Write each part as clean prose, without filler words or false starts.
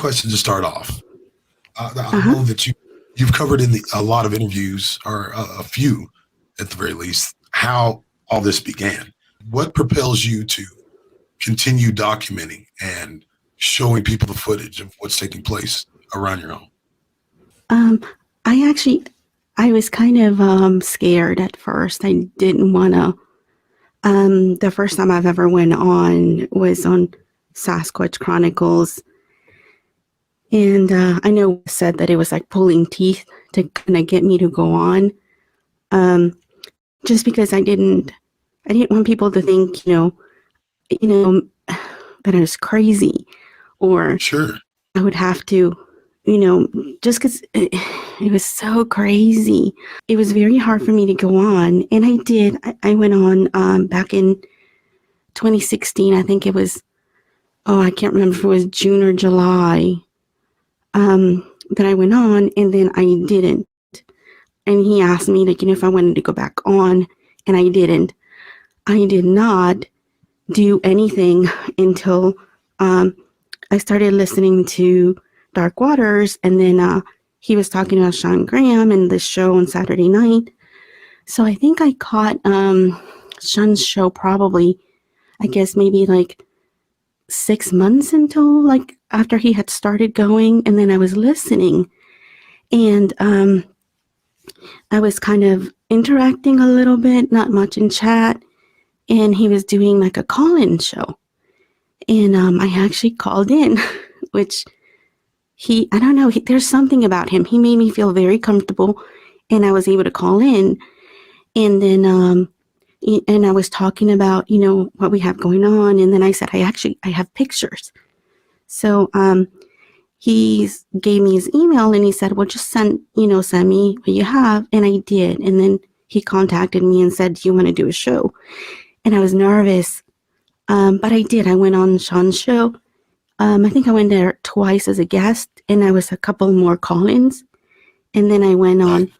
question to start off. I know that you've covered in a lot of interviews, or a few at the very least, how all this began. What propels you to continue documenting and showing people the footage of what's taking place around your home? I was kind of scared at first. I didn't want to. The first time I've ever went on was on Sasquatch Chronicles. And I know it said that it was like pulling teeth to kind of get me to go on. Just because I didn't want people to think, that I was crazy, or sure, I would have to, just because it was so crazy. It was very hard for me to go on. And I did. I went on back in 2016. I think it was, I can't remember if it was June or July, that I went on, and then I didn't. And he asked me, if I wanted to go back on, and I didn't. I did not do anything until I started listening to Dark Waters, and then he was talking about Sean Graham and the show on Saturday night. So I think I caught Sean's show probably, I guess maybe like 6 months until like after he had started going, and then I was listening, and I was kind of interacting a little bit, not much in chat, and he was doing like a call-in show, and I actually called in, which I don't know, there's something about him. He made me feel very comfortable, and I was able to call in, and then and I was talking about, what we have going on. And then I said, I have pictures. So he gave me his email, and he said, well, just send me what you have. And I did. And then he contacted me and said, do you want to do a show? And I was nervous. But I did. I went on Sean's show. I think I went there twice as a guest, and I was a couple more call-ins. And then I went on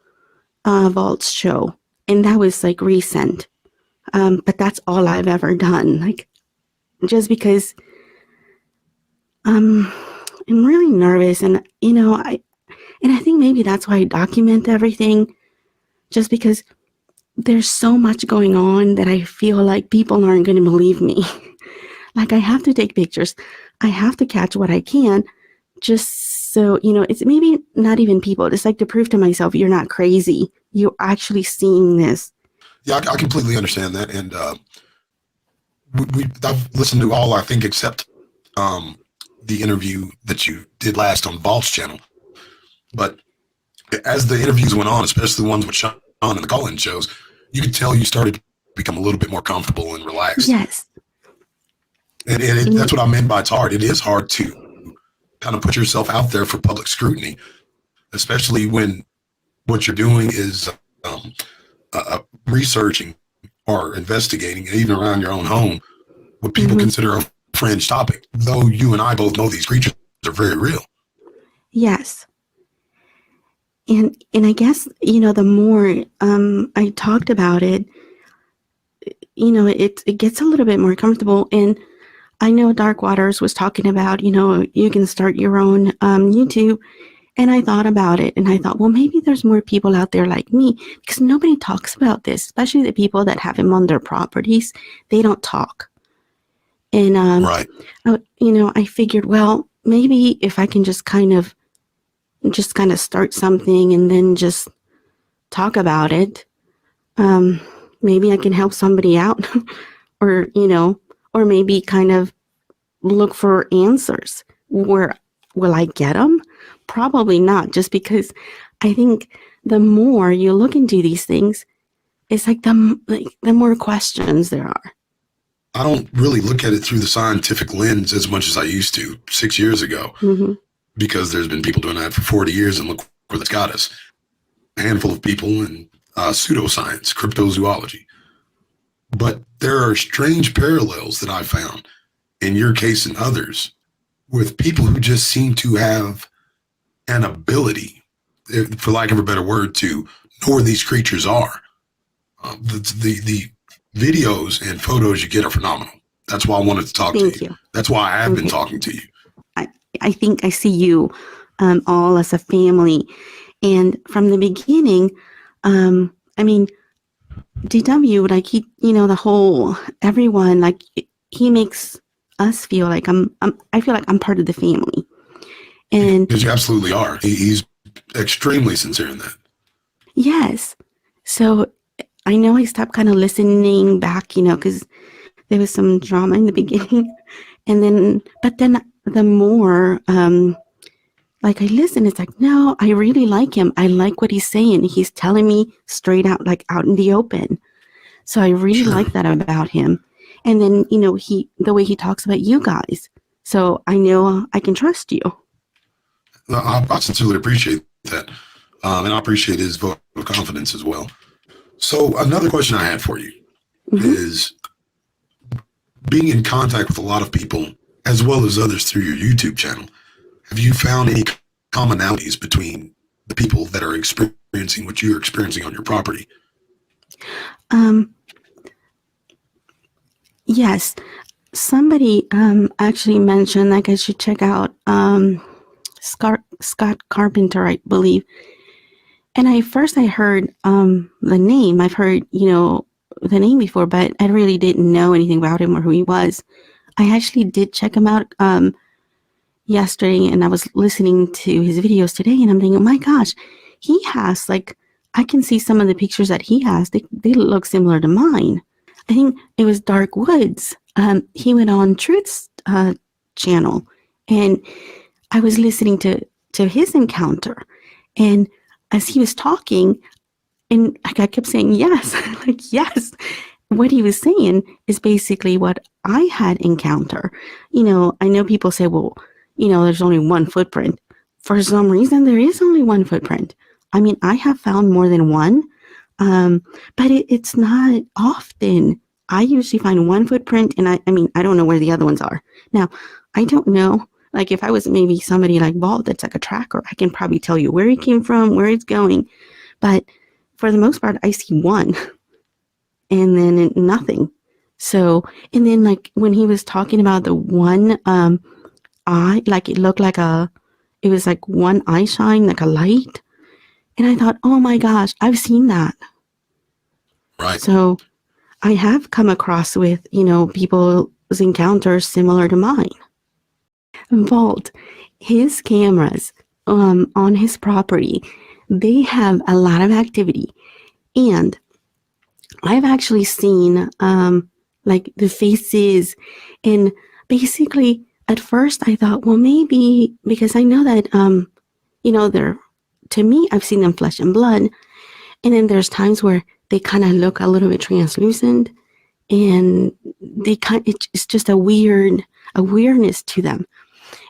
Vault's show, and that was like recent. But that's all I've ever done. Like, just because I'm really nervous, and I think maybe that's why I document everything, just because there's so much going on that I feel like people aren't going to believe me. Like, I have to take pictures. I have to catch what I can, just so, it's maybe not even people. It's like to prove to myself, you're not crazy. You're actually seeing this. Yeah, I completely understand that. And I've listened to all, I think, except the interview that you did last on Vault's channel. But as the interviews went on, especially the ones with Sean and the call-in shows, you could tell you started to become a little bit more comfortable and relaxed. Yes. And that's what I meant by it's hard. It is hard to kind of put yourself out there for public scrutiny, especially when what you're doing is researching or investigating, even around your own home, what people consider a fringe topic, though you and I both know these creatures are very real. Yes. And I guess, the more I talked about it, it gets a little bit more comfortable. And I know Dark Waters was talking about, you can start your own YouTube. And I thought about it, and I thought, well, maybe there's more people out there like me, because nobody talks about this, especially the people that have him on their properties. They don't talk. And, right. I figured, well, maybe if I can just kind of start something and then just talk about it, maybe I can help somebody out or maybe kind of look for answers. Where will I get them? Probably not, just because I think the more you look into these things, it's like the more questions there are. I don't really look at it through the scientific lens as much as I used to 6 years ago, because there's been people doing that for 40 years, and look where that's got us. A handful of people in pseudoscience, cryptozoology. But there are strange parallels that I found in your case and others with people who just seem to have an ability, for lack of a better word, to know where these creatures are. The videos and photos you get are phenomenal. That's why I wanted to talk to you. That's why I have been talking to you. I think I see you all as a family. And from the beginning, I mean, DW, like he, the whole, everyone, like he makes us feel like I feel like I'm part of the family. And because you absolutely are. He's extremely sincere in that. yes. So I know I stopped kind of listening back, because there was some drama in the beginning. But then the more, like I listen, it's like, no, I really like him. I like what he's saying. He's telling me straight out, like out in the open. So I really like that about him. And then, the way he talks about you guys. So I know I can trust you. I sincerely appreciate that. And I appreciate his vote of confidence as well. So another question I had for you is, being in contact with a lot of people as well as others through your YouTube channel, have you found any commonalities between the people that are experiencing what you're experiencing on your property? Yes. Somebody actually mentioned like I should check out Scott Carpenter, I believe. And I heard the name. I've heard, the name before, but I really didn't know anything about him or who he was. I actually did check him out yesterday, and I was listening to his videos today, and I'm thinking, oh my gosh, he has, like, I can see some of the pictures that he has. They look similar to mine. I think it was Dark Woods. He went on Truth's channel, and I was listening to his encounter, and as he was talking, and I kept saying yes, like yes. What he was saying is basically what I had encountered. I know people say, well, there's only one footprint. For some reason, there is only one footprint. I mean, I have found more than one, but it's not often. I usually find one footprint, and I mean, I don't know where the other ones are. Now, I don't know. Like, if I was maybe somebody like Walt that's like a tracker, I can probably tell you where he came from, where it's going. But for the most part, I see one and then nothing. So, and then like when he was talking about the one eye, like it looked like it was like one eye shine, like a light. And I thought, oh my gosh, I've seen that. Right. So I have come across with, people's encounters similar to mine. Vault, his cameras on his property, they have a lot of activity. And I've actually seen like the faces, and basically at first I thought, well, maybe because I know that they're, to me, I've seen them flesh and blood, and then there's times where they kind of look a little bit translucent, and it's just a weirdness to them.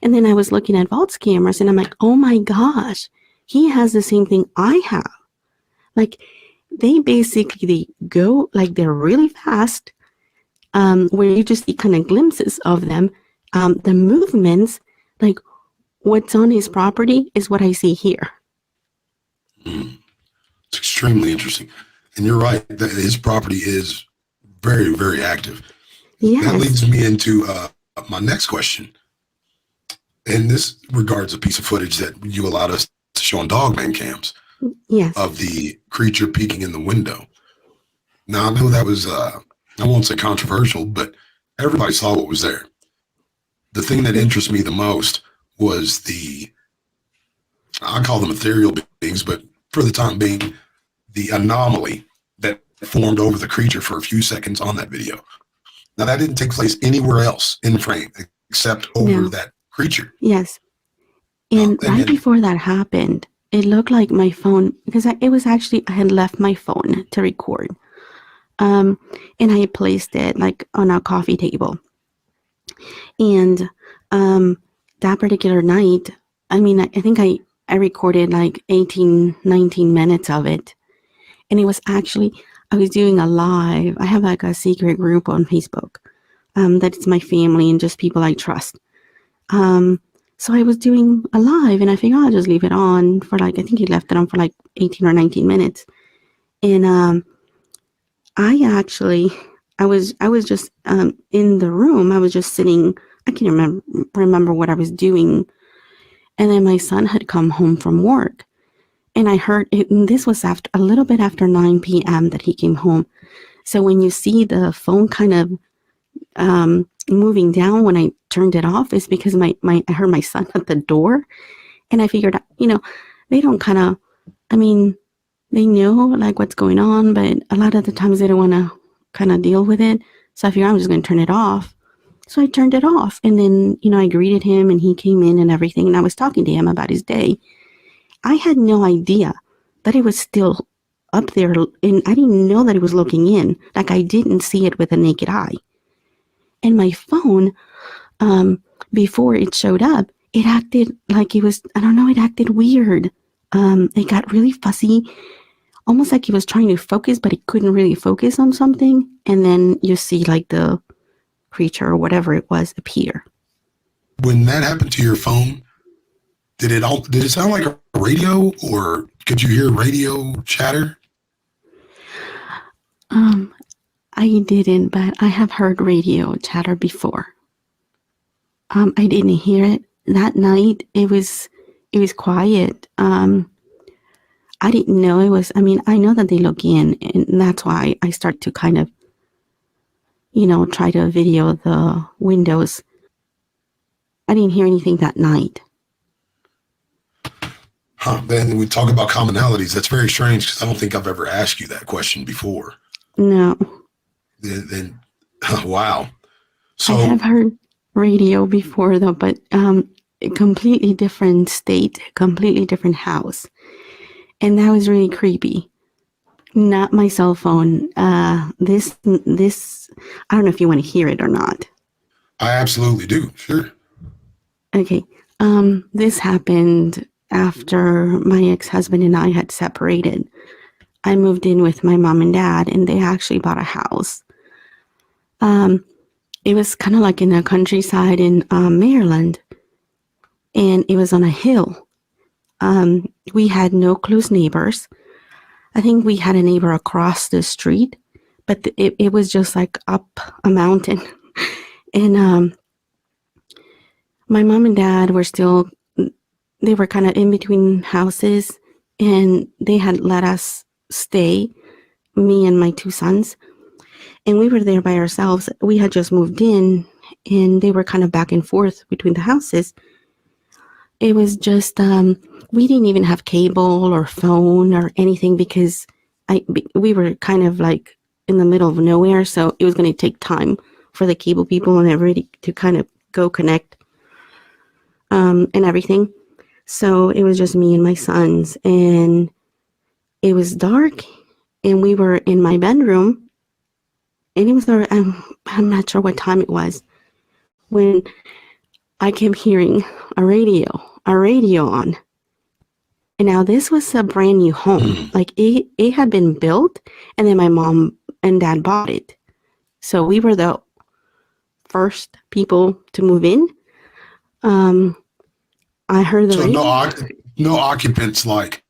And then I was looking at Vault's cameras, and I'm like, oh my gosh, he has the same thing I have. Like, they go, like, they're really fast, where you just see kind of glimpses of them. The movements, like what's on his property is what I see here. It's extremely interesting. And you're right, that his property is very, very active. Yes. That leads me into my next question. And this regards a piece of footage that you allowed us to show on Dogman cams. Yes. Of the creature peeking in the window. Now, I know that was, I won't say controversial, but everybody saw what was there. The thing that interests me the most was I call them ethereal beings, but for the time being, the anomaly that formed over the creature for a few seconds on that video. Now, that didn't take place anywhere else in frame except over that creature. Yes. And right before that happened, it looked like my phone, because I had left my phone to record. And I placed it like on a coffee table. And that particular night, I mean, I think I recorded like 18, 19 minutes of it. And it was actually, I was doing a live. I have like a secret group on Facebook that it's my family and just people I trust. So I was doing a live, and I figured I'll just leave it on for like, I think he left it on for like 18 or 19 minutes. And I was just in the room. I was just sitting. I can't remember what I was doing And then my son had come home from work, and I heard it, and this was after a little bit after 9 p.m. that he came home. So when you see the phone kind of moving down when I turned it off, is because I heard my son at the door, and I figured, they don't kind of, they know like what's going on, but a lot of the times they don't want to kind of deal with it. So I figured I'm just going to turn it off. So I turned it off, and then, I greeted him, and he came in and everything, and I was talking to him about his day. I had no idea that it was still up there, and I didn't know that it was looking in. Like, I didn't see it with a naked eye. And my phone, before it showed up, it acted like it was, it acted weird. It got really fuzzy, almost like it was trying to focus, but it couldn't really focus on something. And then you see like the creature or whatever it was appear. When that happened to your phone, did it sound like a radio, or could you hear radio chatter? I didn't, but I have heard radio chatter before. I didn't hear it that night. It was quiet. I didn't know it was, I know that they look in, and that's why I start to kind of, try to video the windows. I didn't hear anything that night. Then we talk about commonalities. That's very strange, because I don't think I've ever asked you that question before. No. Then wow. So I have heard radio before though, but a completely different state, completely different house. And that was really creepy. Not my cell phone. This I don't know if you want to hear it or not. I absolutely do. Sure. Okay. This happened after my ex-husband and I had separated. I moved in with my mom and dad, and they actually bought a house. It was kind of like in the countryside in Maryland, and it was on a hill. We had no close neighbors. I think we had a neighbor across the street, but it was just like up a mountain. And my mom and dad were still, they were kind of in between houses, and they had let us stay, me and my two sons. And we were there by ourselves. We had just moved in, and they were kind of back and forth between the houses. It was just, we didn't even have cable or phone or anything, because we were kind of like in the middle of nowhere. So it was going to take time for the cable people and everybody to kind of go connect and everything. So it was just me and my sons, and it was dark, and we were in my bedroom, and it was, I'm not sure what time it was, when I kept hearing a radio on. And now this was a brand new home. Like it had been built, and then my mom and dad bought it. So we were the first people to move in. I heard the radio. No occupants like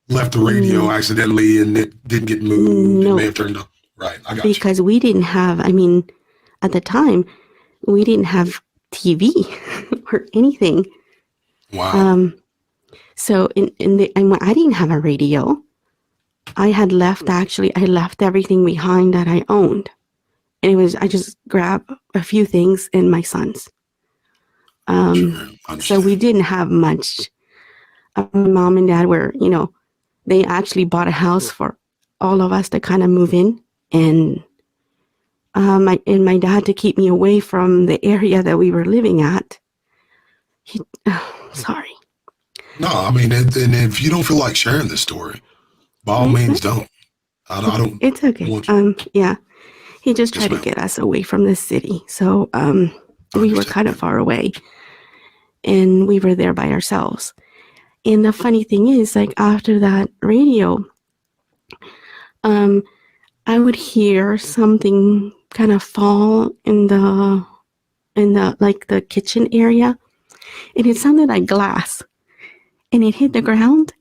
left the radio accidentally and it didn't get moved. No. It may have turned on. Right. I got because we didn't have, at the time, we didn't have TV or anything. Wow. So I didn't have a radio. I left everything behind that I owned. And I just grabbed a few things and my sons. So we didn't have much. My mom and dad were, they actually bought a house for all of us to kind of move in. And my dad, to keep me away from the area that we were living at. Sorry. No, and if you don't feel like sharing this story, by all means, don't. I don't. It's okay. Yeah. He just tried to get us away from the city. So we were kind of far away, and we were there by ourselves. And the funny thing is, like, after that radio, I would hear something kind of fall in the like the kitchen area, and it sounded like glass, and it hit the ground,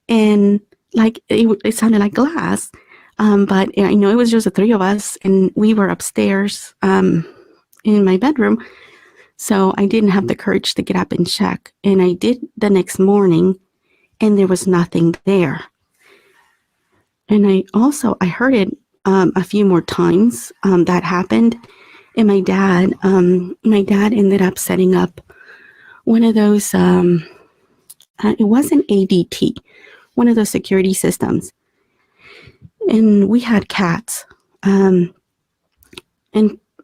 and like it sounded like glass. But it was just the three of us, and we were upstairs in my bedroom. So I didn't have the courage to get up and check. And I did the next morning, and there was nothing there. And I heard it a few more times that happened. And my dad ended up setting up one of those, it wasn't ADT, one of those security systems. And we had cats. And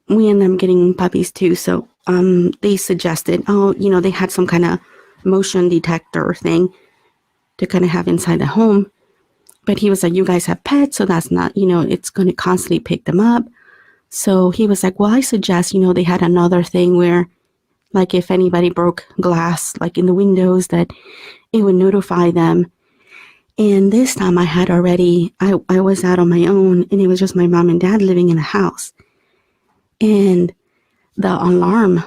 we ended up getting puppies too. So they suggested, they had some kind of motion detector thing to kind of have inside the home. But he was like, you guys have pets, so that's not, it's going to constantly pick them up. So he was like, well, I suggest, they had another thing where, like, if anybody broke glass, like in the windows, that it would notify them. And this time I was out on my own, and it was just my mom and dad living in a house. And the alarm,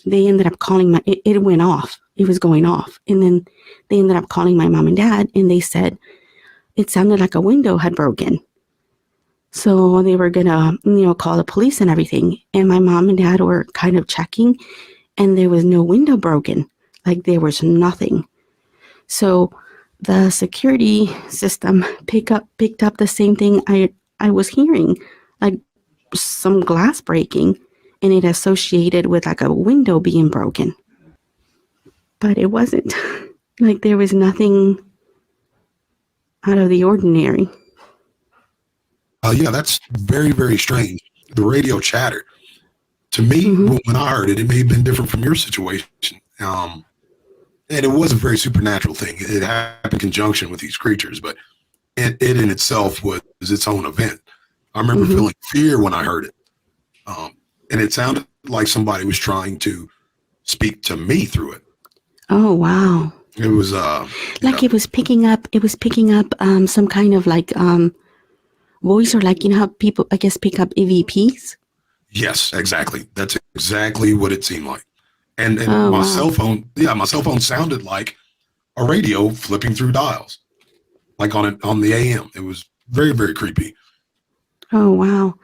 they ended up calling it went off. It was going off. And then they ended up calling my mom and dad, and they said it sounded like a window had broken. So they were going to, call the police and everything. And my mom and dad were kind of checking, and there was no window broken. Like, there was nothing. So the security system picked up the same thing I was hearing, like some glass breaking, and it associated with like a window being broken. But it wasn't. Like, there was nothing out of the ordinary. Yeah, that's very, very strange. The radio chatter. To me, when I heard it, it may have been different from your situation. And it was a very supernatural thing. It happened in conjunction with these creatures, but it in itself was its own event. I remember feeling fear when I heard it. And it sounded like somebody was trying to speak to me through it. Oh, wow. It was it was picking up some kind of like voice, or like, how people, I guess, pick up EVPs. Yes, exactly. That's exactly what it seemed like. And my cell phone sounded like a radio flipping through dials, like on the AM. It was very, very creepy. Oh, wow.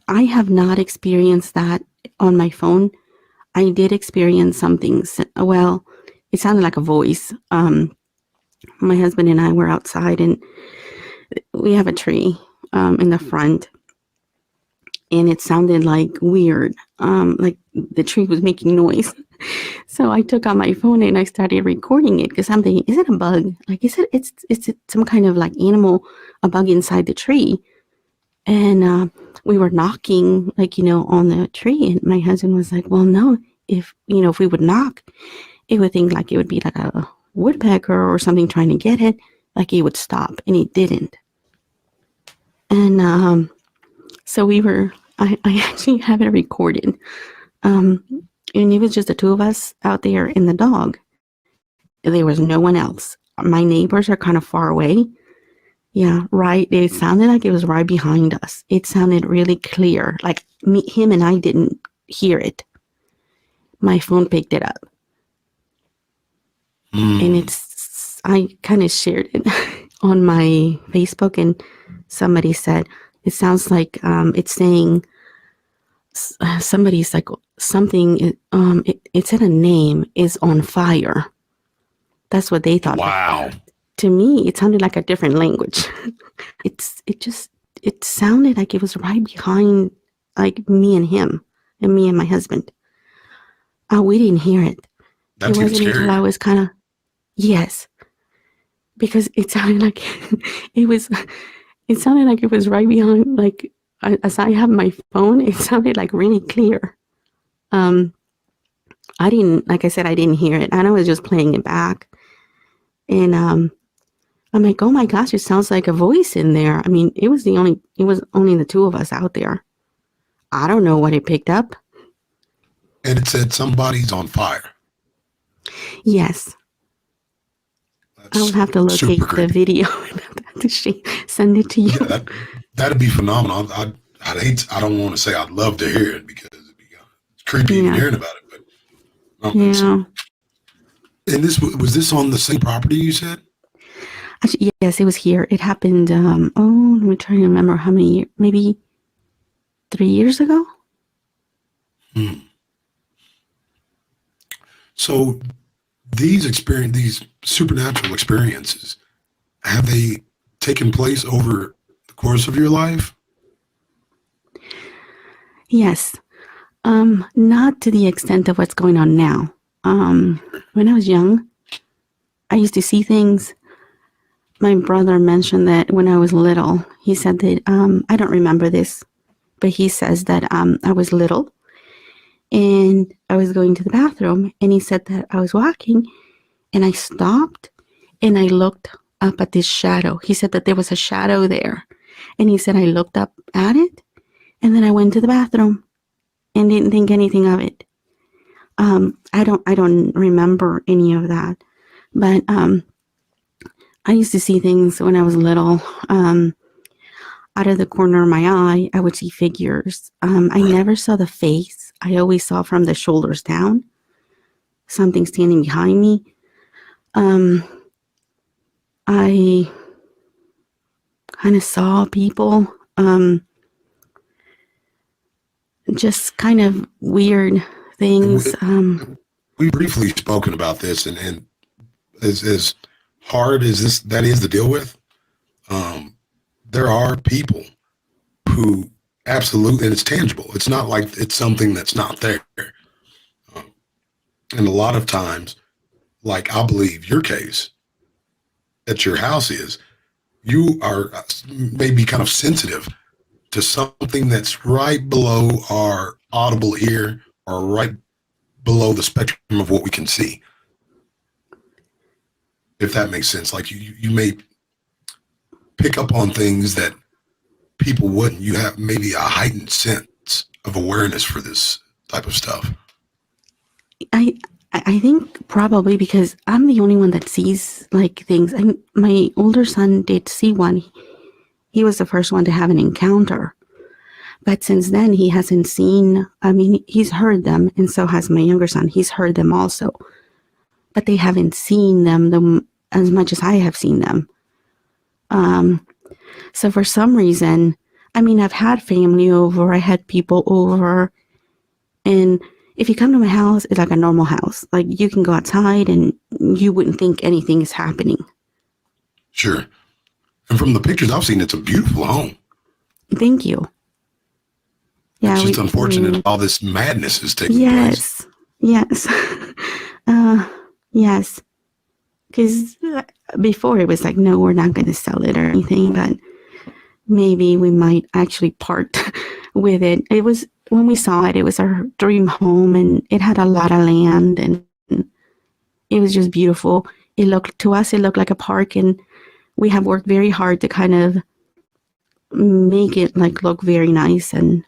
I have not experienced that on my phone. I did experience something. Well, it sounded like a voice. My husband and I were outside, and we have a tree in the front, and it sounded like weird, like the tree was making noise. So I took out my phone and I started recording it, because I'm thinking, is it a bug? Like, is it some kind of like animal, a bug inside the tree? And we were knocking, like, on the tree, and my husband was like, well, no, if we would knock, it would think like it would be like a woodpecker or something trying to get it, like it would stop, and it didn't. And so I actually have it recorded. And it was just the two of us out there and the dog. There was no one else. My neighbors are kind of far away. Yeah, right. It sounded like it was right behind us. It sounded really clear. Like him and I didn't hear it. My phone picked it up. And I kind of shared it on my Facebook, and somebody said, it sounds like it's saying, somebody's like, something, it said a name is on fire. That's what they thought. Wow. To me, it sounded like a different language. It sounded like it was right behind, like, me and him, and me and my husband. We didn't hear it. That's it wasn't scary. Until I was kind of, yes, because it sounded like it sounded like it was right behind, like, as I have my phone, it sounded like really clear. I didn't, like I said, I didn't hear it. I was just playing it back. And I'm like, oh my gosh, it sounds like a voice in there. I mean, it was only the two of us out there. I don't know what it picked up. And it said somebody's on fire. Yes. That's I'll have to locate the video and send it to you. Yeah, that'd be phenomenal. I don't want to say I'd love to hear it, because it's creepy even hearing about it. But yeah. And was this on the same property you said? Actually, yes, it was here. It happened. Let me try to remember how many years. Maybe 3 years ago. So these supernatural experiences, have they taken place over the course of your life? Yes. Not to the extent of what's going on now. When I was young, I used to see things. My brother mentioned that when I was little, he said that, I don't remember this, but he says that I was little and I was going to the bathroom, and he said that I was walking and I stopped and I looked up at this shadow. He said that there was a shadow there, and he said I looked up at it and then I went to the bathroom and didn't think anything of it. I don't remember any of that, but I used to see things when I was little. Out of the corner of my eye, I would see figures. I never saw the face. I always saw from the shoulders down, something standing behind me. I kind of saw people, just kind of weird things. We've briefly spoken about this, and as hard as that is to deal with, there are people who absolutely, and it's tangible. It's not like it's something that's not there. And a lot of times, like I believe your case at your house is, you are maybe kind of sensitive to something that's right below our audible ear or right below the spectrum of what we can see. If that makes sense. Like you may pick up on things that people wouldn't. You have maybe a heightened sense of awareness for this type of stuff. I think probably because I'm the only one that sees like things. My older son did see one. He was the first one to have an encounter. But since then, he hasn't seen, he's heard them, and so has my younger son. He's heard them also. But they haven't seen them as much as I have seen them. So for some reason, I've had family over, I had people over, and if you come to my house, it's like a normal house. Like you can go outside and you wouldn't think anything is happening. Sure. And from the pictures I've seen, it's a beautiful home. Thank you. Yeah, it's just unfortunate all this madness is taking place. Yes. Yes. Because before it was like, no, we're not going to sell it or anything, but maybe we might actually part with it. It was, when we saw it, it was our dream home, and it had a lot of land, and it was just beautiful. It looked like a park, and we have worked very hard to kind of make it like look very nice, and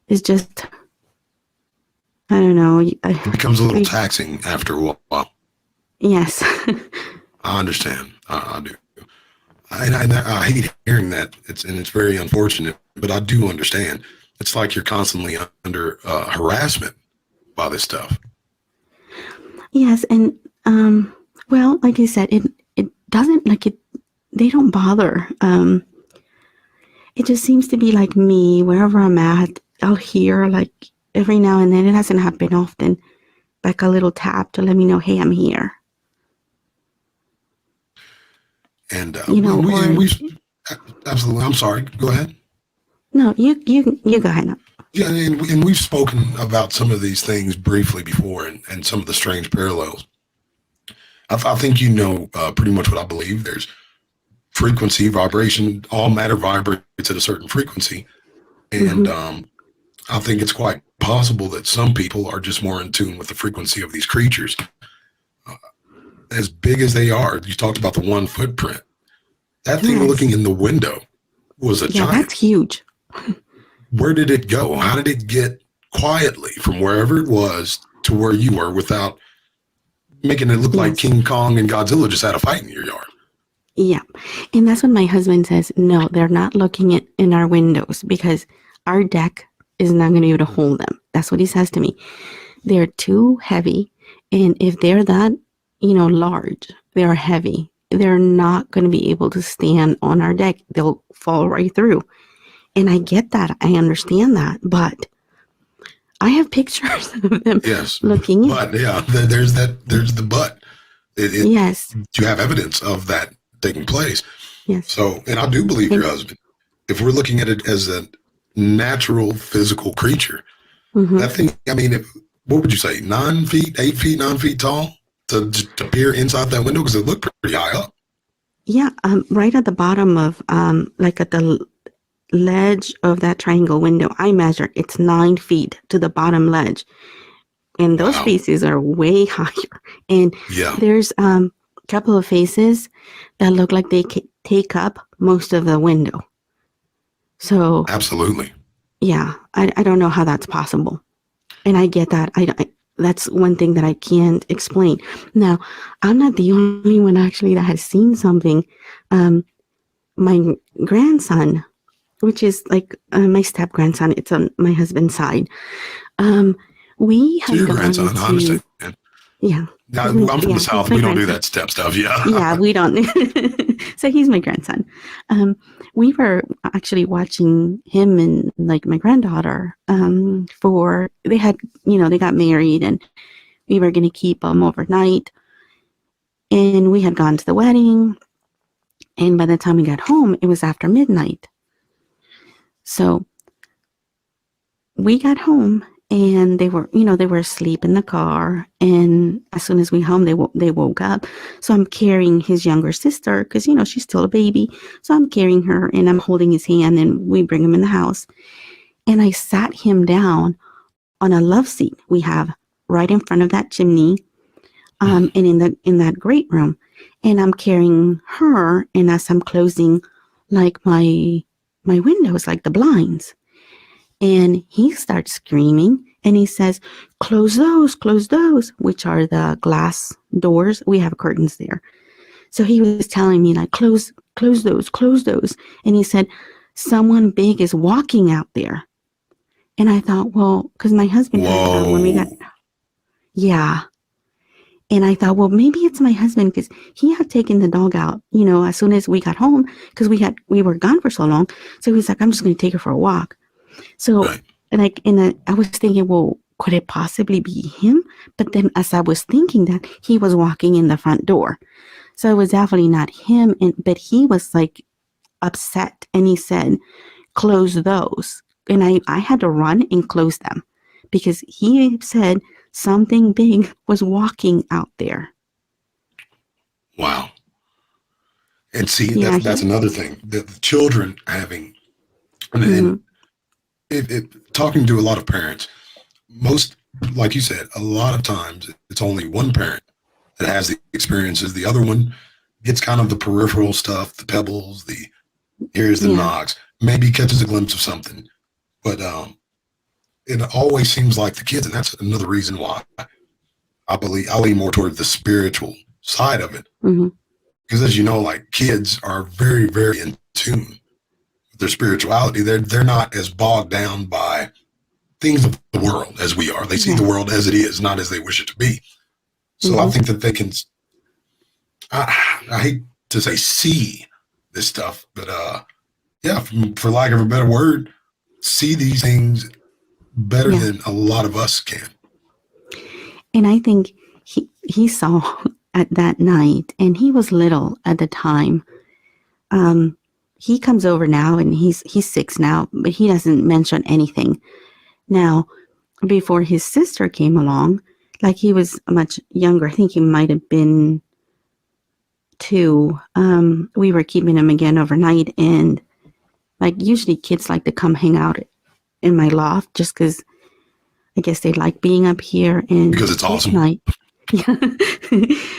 it's just, I don't know. It becomes a little taxing after a while. Yes. I understand. I do. I hate hearing that. It's very unfortunate, but I do understand. It's like you're constantly under harassment by this stuff. Yes, and well, like I said, it doesn't they don't bother. It just seems to be like me, wherever I'm at, I'll hear like every now and then. It hasn't happened often, like a little tap to let me know, hey, I'm here. And we absolutely. I'm sorry. Go ahead. No, you go ahead. Yeah, and we've spoken about some of these things briefly before, and some of the strange parallels. I think you know pretty much what I believe. There's frequency, vibration. All matter vibrates at a certain frequency, and I think it's quite possible that some people are just more in tune with the frequency of these creatures. As big as they are, you talked about the one footprint. That thing looking in the window was a giant. That's huge. Where did it go? How did it get quietly from wherever it was to where you were without making it look like King Kong and Godzilla just had a fight in your yard? Yeah. And that's when my husband says, no, they're not looking in our windows because our deck is not going to be able to hold them. That's what he says to me. They're too heavy. And if they're that, large, they're heavy, they're not going to be able to stand on our deck. They'll fall right through. And I get that. I understand that. But I have pictures of them Yes. looking in. But yeah, there's the but. Yes. You have evidence of that taking place. Yes. So, and I do believe your husband. If we're looking at it as a natural physical creature, that thing, I mean, what would you say, 9 feet, 8 feet, 9 feet tall to peer inside that window? Because it looked pretty high up. Yeah, right at the bottom of, like at the ledge of that triangle window, I measure it's 9 feet to the bottom ledge. And those faces are way higher. And there's a couple of faces that look like they take up most of the window. So absolutely. Yeah, I don't know how that's possible. And I get that. That's one thing that I can't explain. Now, I'm not the only one actually that has seen something. My grandson, which is like my step grandson, it's on my husband's side. We have your gone grandson, I understand. Yeah. Now, I'm from the South. We don't do that step stuff. Yeah. Yeah, we don't. So he's my grandson. We were actually watching him and like my granddaughter they had, they got married and we were going to keep them overnight. And we had gone to the wedding. And by the time we got home, it was after midnight. So we got home and they were asleep in the car. And as soon as we home, they woke up. So I'm carrying his younger sister because, she's still a baby. So I'm carrying her and I'm holding his hand and we bring him in the house. And I sat him down on a love seat we have right in front of that chimney and in that great room. And I'm carrying her. And as I'm closing like my windows, like the blinds. And he starts screaming and he says, close those, which are the glass doors. We have curtains there. So he was telling me like, close those. And he said, someone big is walking out there. And I thought, well, because my husband had, when we got, yeah. And I thought, well, maybe it's my husband because he had taken the dog out, as soon as we got home because we were gone for so long. So he's like, I'm just going to take her for a walk. So, I was thinking, well, could it possibly be him? But then as I was thinking that, he was walking in the front door. So it was definitely not him. But he was like upset and he said, close those. And I had to run and close them because he said something big was walking out there. Wow. And see, that's another thing. The children having, and talking to a lot of parents, most, like you said, a lot of times it's only one parent that has the experiences. The other one gets kind of the peripheral stuff, the pebbles, here's the knocks, maybe catches a glimpse of something. But it always seems like the kids, and that's another reason why I lean more toward the spiritual side of it. Because as you know, like kids are very, very in tune with their spirituality. They're not as bogged down by things of the world as we are. They see the world as it is, not as they wish it to be. So I think that they can, I hate to say see this stuff, but for lack of a better word, see these things better than a lot of us can. And I think he saw at that night, and he was little at the time. He comes over now, and he's 6 now, but he doesn't mention anything. Now, before his sister came along, like he was much younger. I think he might have been 2. We were keeping him again overnight, and like usually kids like to come hang out in my loft just because I guess they like being up here. And because it's awesome. Night,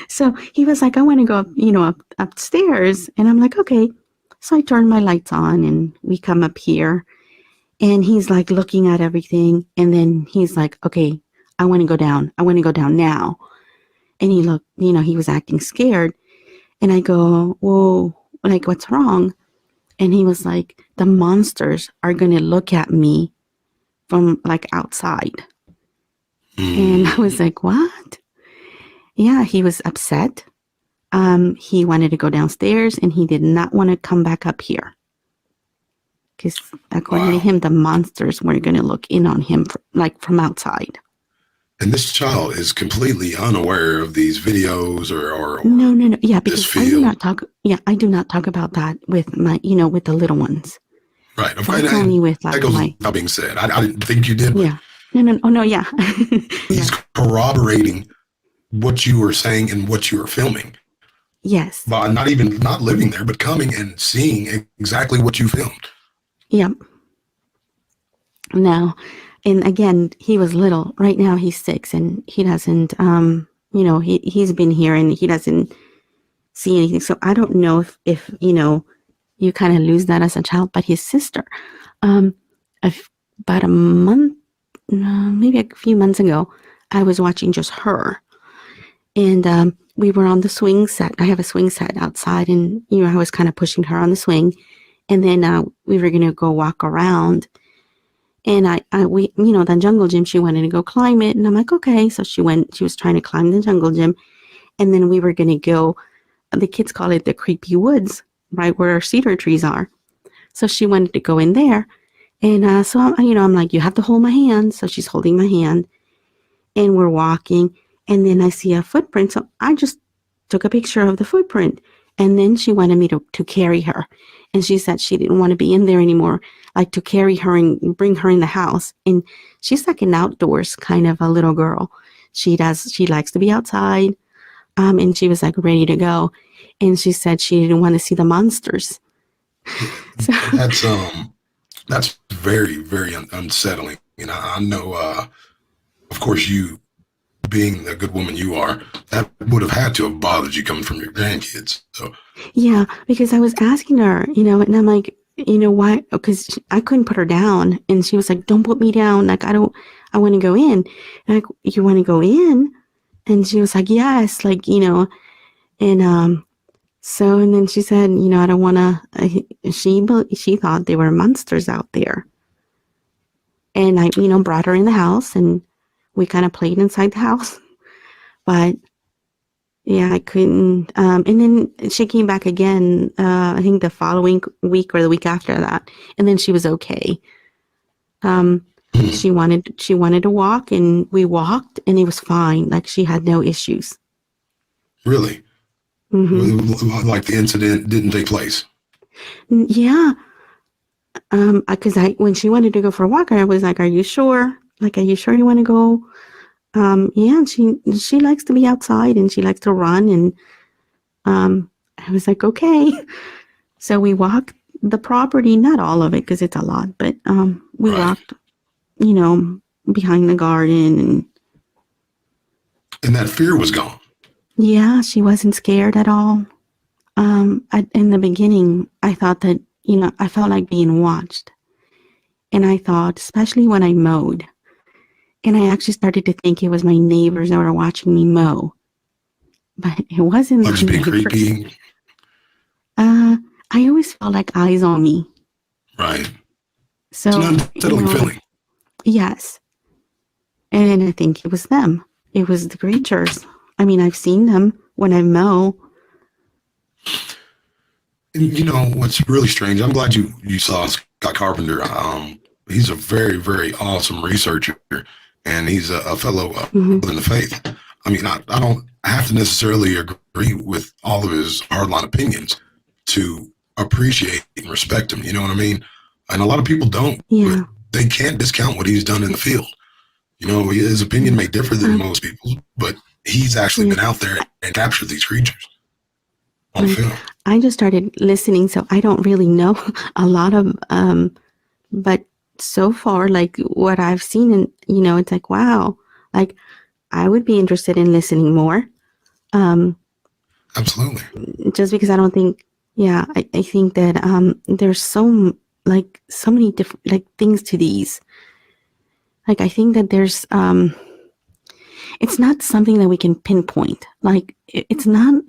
so he was like, I want to go up, upstairs. And I'm like, okay. So I turned my lights on and we come up here and he's like looking at everything. And then he's like, okay, I want to go down. I want to go down now. And he looked, he was acting scared. And I go, whoa, like, what's wrong? And he was like, the monsters are going to look at me from like outside. And I was like, what? Yeah, he was upset. He wanted to go downstairs and he did not want to come back up here because according to him, the monsters were going to look in on him from outside. And this child is completely unaware of these videos or no. Yeah, because I do not talk about that with my, with the little ones. Right. That's only with like my. That being said, I didn't think you did. Yeah. No. Oh no. Yeah. He's corroborating what you were saying and what you were filming. Yes. By not living there, but coming and seeing exactly what you filmed. Yep. Now, and again, he was little. Right now, he's 6, and he doesn't. He's been here, and he doesn't see anything. So I don't know if you kind of lose that as a child. But his sister, about a month, maybe a few months ago, I was watching just her, and we were on the swing set. I have a swing set outside, and I was kind of pushing her on the swing, and then we were gonna go walk around. And the jungle gym, she wanted to go climb it. And I'm like, okay. So she was trying to climb the jungle gym. And then we were going to go, the kids call it the creepy woods, right where cedar trees are. So she wanted to go in there. And so, I'm like, you have to hold my hand. So she's holding my hand. And we're walking. And then I see a footprint. So I just took a picture of the footprint. And then she wanted me to carry her. And she said she didn't want to be in there anymore, like to carry her and bring her in the house. And she's like an outdoors kind of a little girl. She likes to be outside. And she was like ready to go. And she said she didn't want to see the monsters. So that's very, very unsettling. I know, of course, you being the good woman you are, that would have had to have bothered you coming from your grandkids. So yeah, because I was asking her, and I'm like, why? Because I couldn't put her down, and she was like, "Don't put me down. Like I want to go in." And like, you want to go in? And she was like, "Yes." Like and so and then she said, I don't want to. She thought there were monsters out there, and I brought her in the house and. We kind of played inside the house, but yeah, I couldn't. And then she came back again, I think the following week or the week after that. And then she was okay. She wanted to walk, and we walked, and it was fine. Like she had no issues. Really? Mm-hmm. Like the incident didn't take place? Yeah. Because when she wanted to go for a walk, I was like, "Are you sure? Like, are you sure you want to go?" Yeah, and she likes to be outside, and she likes to run, and I was like, okay. So we walked the property, not all of it because it's a lot, but we walked, behind the garden, and that fear was gone. Yeah, she wasn't scared at all. In the beginning, I thought that I felt like being watched, and I thought, especially when I mowed. And I actually started to think it was my neighbors that were watching me mow. But it wasn't. Like being creepy? I always felt like eyes on me. Right. So, it's an unsettling feeling. Yes. And I think it was them. It was the creatures. I mean, I've seen them when I mow. And what's really strange, I'm glad you saw Scott Carpenter. He's a very, very awesome researcher. And he's a fellow in the faith. I mean, I don't have to necessarily agree with all of his hardline opinions to appreciate and respect him. You know what I mean? And a lot of people don't. Yeah. They can't discount what he's done in the field. His opinion may differ than most people's, but he's actually been out there and captured these creatures on film. I just started listening, so I don't really know a lot of, but so far, like what I've seen, and it's like, wow, like I would be interested in listening more. Absolutely. Just because I don't think, I think that there's so many different things to these. Like I think that there's it's not something that we can pinpoint. Like it's not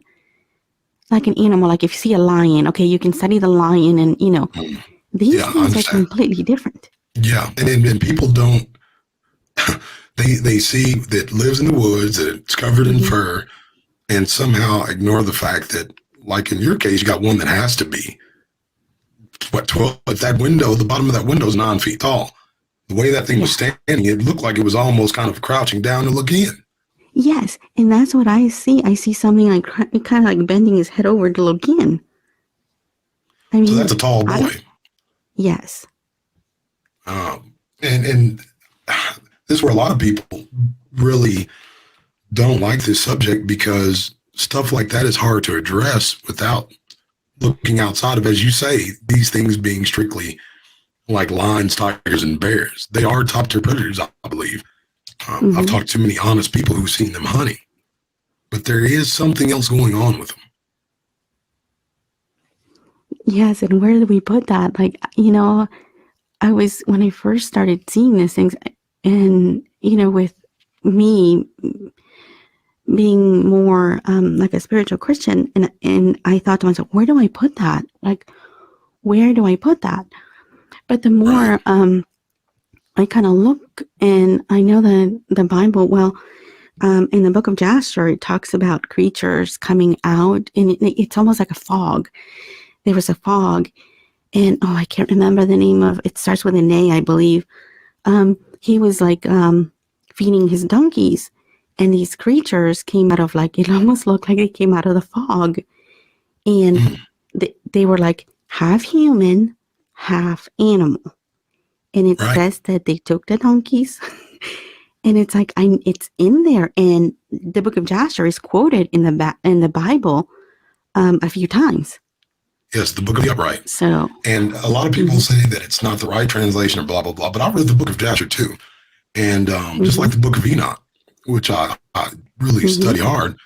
like an animal. Like if you see a lion, okay, you can study the lion, and these things are completely different. Yeah, and people don't. They see that lives in the woods, that it's covered in fur, and somehow ignore the fact that, like in your case, you got one that has to be what, 12, but that window, the bottom of that window is 9 feet tall. The way that thing was standing, it looked like it was almost kind of crouching down to look in. Yes, and that's what I see. I see something like kind of like bending his head over to look in. I mean, So that's a tall boy. Yes. And this is where a lot of people really don't like this subject, because stuff like that is hard to address without looking outside of, as you say, these things being strictly like lions, tigers, and bears. They are top tier predators, I believe. I've talked to many honest people who've seen them hunting, but there is something else going on with them. Yes, and where do we put that? Like, when I first started seeing these things, and, with me being more like a spiritual Christian, and I thought to myself, where do I put that? Like, where do I put that? But the more I kind of look, and I know the Bible, well, in the book of Jasher, it talks about creatures coming out, and it's almost like a fog. There was a fog, and I can't remember the name of it. Starts with an A, I believe. He was like feeding his donkeys, and these creatures came out of, like, it almost looked like they came out of the fog, and they were like half human, half animal. And it says that they took the donkeys, and it's like it's in there, and the book of Jasher is quoted in the Bible a few times. Yes, the Book of the Upright. So, and a lot of people say that it's not the right translation or blah blah blah. But I read the Book of Jasher too, and just like the Book of Enoch, which I really study hard.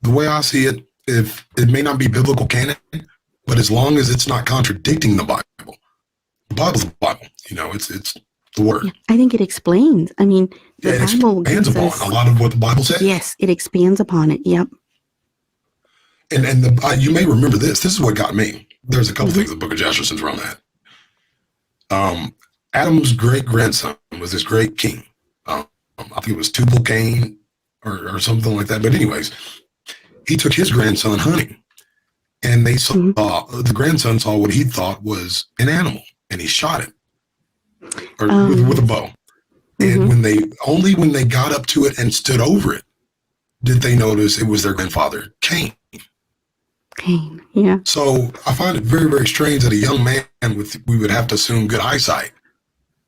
The way I see it, if it may not be biblical canon, but as long as it's not contradicting the Bible. The Bible's the Bible, it's the word. Yeah, I think it explains. I mean, the Bible expands upon a lot of what the Bible says. Yes, it expands upon it. Yep. And you may remember this. This is what got me. There's a couple things in the Book of Jasher since we're on that. Adam's great grandson was this great king. I think it was Tubal-Cain or something like that. But anyways, he took his grandson hunting, and they saw the grandson saw what he thought was an animal. And he shot it with a bow. And when they got up to it and stood over it, did they notice it was their grandfather, Cain. Cain, yeah. So I find it very, very strange that a young man we would have to assume good eyesight,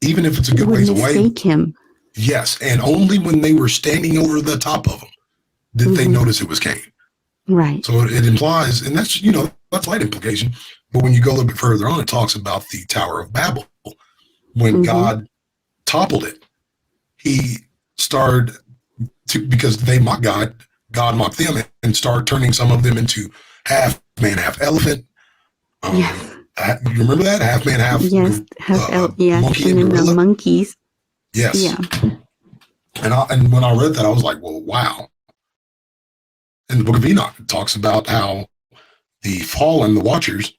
even if it's a good ways away. Mistake him. Yes, and only when they were standing over the top of him did they notice it was Cain. Right. So it implies, and that's that's light implication. But when you go a little bit further on, it talks about the Tower of Babel. When God toppled it, he started because they mocked God mocked them and started turning some of them into half man, half elephant. Yes. You remember that? Half man, half monkey, and then the monkeys. Yes. Yeah. And when I read that, I was like, well, wow. In the Book of Enoch, it talks about how the fallen, the watchers,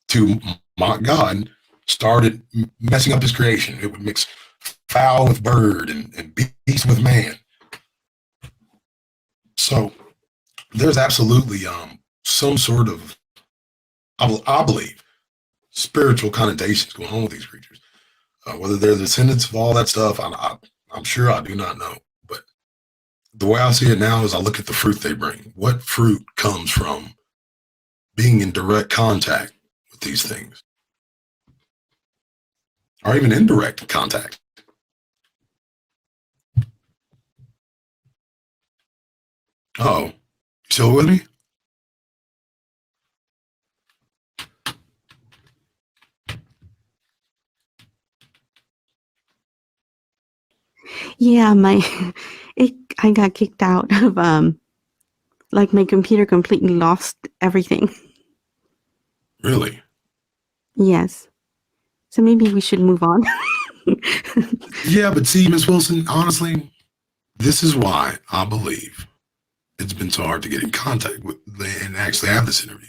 to mock God, started messing up his creation. It would mix fowl with bird and beast with man. So there's absolutely some sort of, I believe, spiritual connotations going on with these creatures. Whether they're the descendants of all that stuff, I'm sure I do not know. But the way I see it now is I look at the fruit they bring. What fruit comes from being in direct contact with these things? Or even indirect contact. Uh-oh. You still with me? Yeah, I got kicked out of like my computer completely lost everything. Really? Yes. So maybe we should move on. Yeah, but see, Miss Wilson, honestly, this is why I believe it's been so hard to get in contact with and actually have this interview.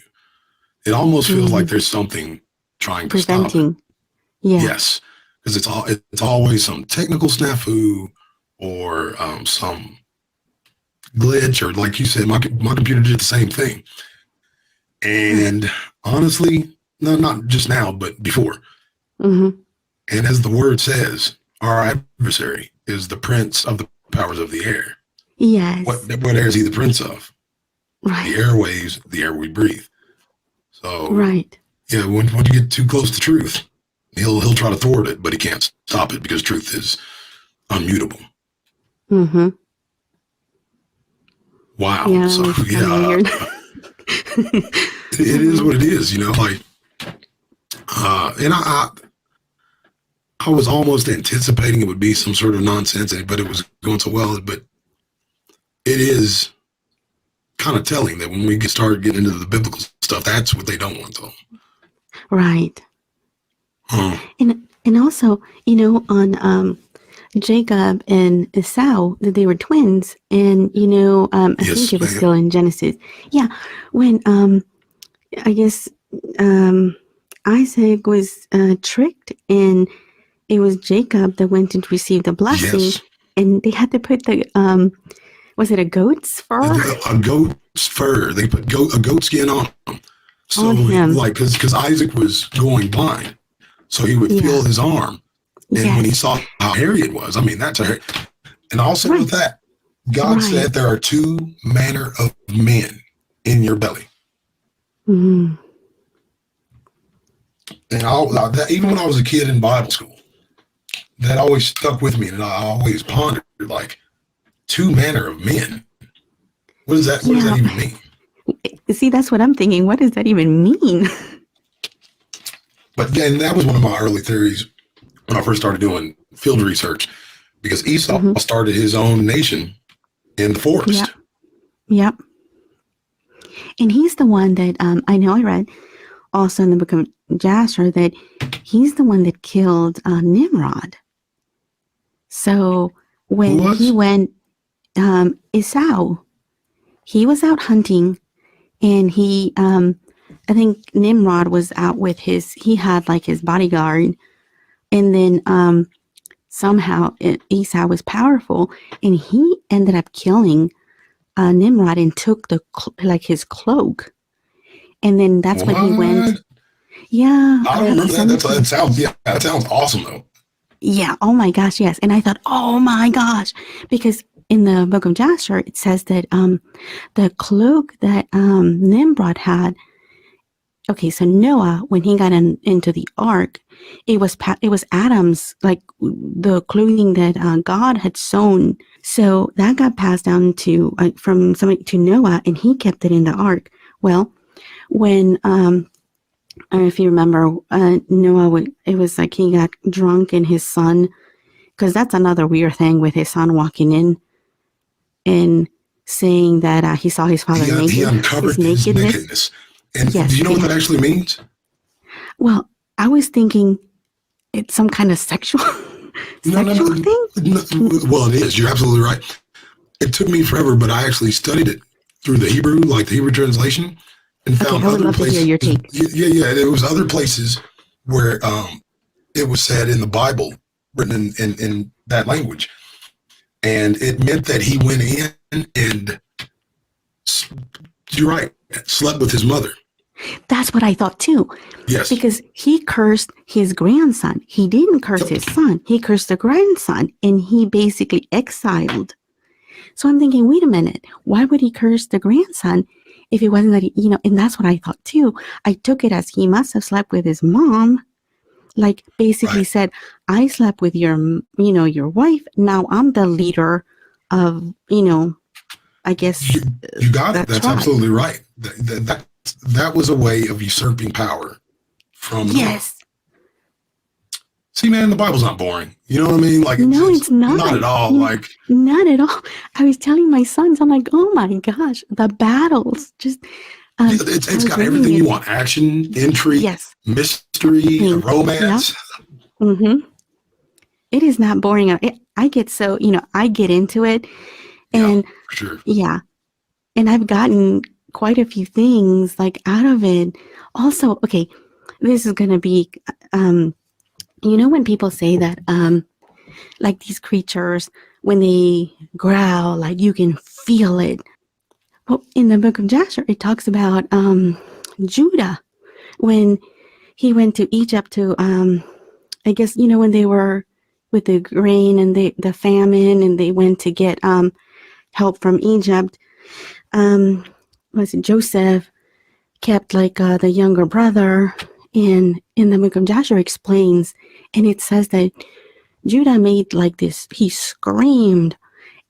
It almost feels like there's something trying to stop it. Yeah. Yes, because it's always some technical snafu or some glitch, or like you said, my computer did the same thing. And honestly, No, not just now, but before. Mm-hmm. And as the word says, our adversary is the prince of the powers of the air. Yes. What air is he the prince of? Right. The airwaves, the air we breathe. So, right. Yeah, when you get too close to truth, he'll try to thwart it, but he can't stop it because truth is unmutable. Mm-hmm. Wow. Yeah, So it's kind of weird. it is what it is, you know. Like, and I was almost anticipating it would be some sort of nonsense, but it was going so well. But it is kind of telling that when we start getting into the biblical stuff, that's what they don't want, though. Right. And also, you know, on Jacob and Esau, that they were twins, and you know, I think it was still in Genesis. Yeah, when I guess Isaac was tricked, and it was Jacob that went and received the blessing, and they had to put the was it a goat's fur? A goat's fur. They put a goat skin on him. So, on him. like, because Isaac was going blind, so he would feel his arm. And when he saw how hairy it was, I mean, that's a. And also with that, God said there are two manner of men in your belly. Mm-hmm. And even when I was a kid in Bible school, that always stuck with me, and I always pondered, like, two manner of men. What does that? What does that even mean? See, that's what I'm thinking. What does that even mean? But then that was one of my early theories when I first started doing field research, because Esau started his own nation in the forest. Yep. And he's the one that I know I read also in the book of Jasher that he's the one that killed Nimrod. So when he went, Esau, he was out hunting, and he, I think Nimrod was out with he had like his bodyguard, and then somehow Esau was powerful, and he ended up killing Nimrod and took his cloak, and then that's when he went. Yeah, I don't remember that. That sounds awesome though. Yeah. Oh my gosh. Yes. And I thought, oh my gosh, because in the book of Jasher it says that the cloak that Nimrod had. Okay, so Noah, when he got into the ark, it was Adam's, like the clothing that God had sewn. So that got passed down to from somebody to Noah, and he kept it in the ark. Well, when I don't know if you remember, Noah, it was like he got drunk, and his son, because that's another weird thing with his son walking in and saying that he saw his father naked. He uncovered his nakedness. And do you know what that actually means? Well, I was thinking it's some kind of sexual thing. No, well, it is. You're absolutely right. It took me forever, but I actually studied it through the Hebrew, like the Hebrew translation, and found other places. To hear your take. Yeah. There was other places where it was said in the Bible, written in that language, and it meant that he went in and, you're right, slept with his mother. That's what I thought too. Yes. Because he cursed his grandson. He didn't curse his son. He cursed the grandson, and he basically exiled. So I'm thinking, wait a minute, why would he curse the grandson if it wasn't that and that's what I thought too. I took it as he must have slept with his mom. Like basically said, I slept with your wife. Now I'm the leader of, I guess. You got it. That's absolutely right. That was a way of usurping power from. Yes. See, man, the Bible's not boring. You know what I mean? Like, no, it's not. Not at all. Like, not at all. I was telling my sons, I'm like, oh my gosh, the battles. Just. It's got everything you want: action, intrigue, mystery, romance. Yeah. Mm-hmm. It is not boring. I get so I get into it, and for sure. Yeah, and I've gotten quite a few things like out of it. Also, okay, this is gonna be, when people say that, like these creatures when they growl, like you can feel it. Well, in the book of Jasher, it talks about Judah when he went to Egypt to, I guess, when they were with the grain and the famine, and they went to get help from Egypt. Was it Joseph kept the younger brother, and in the book of Joshua explains, and it says that Judah made this, he screamed,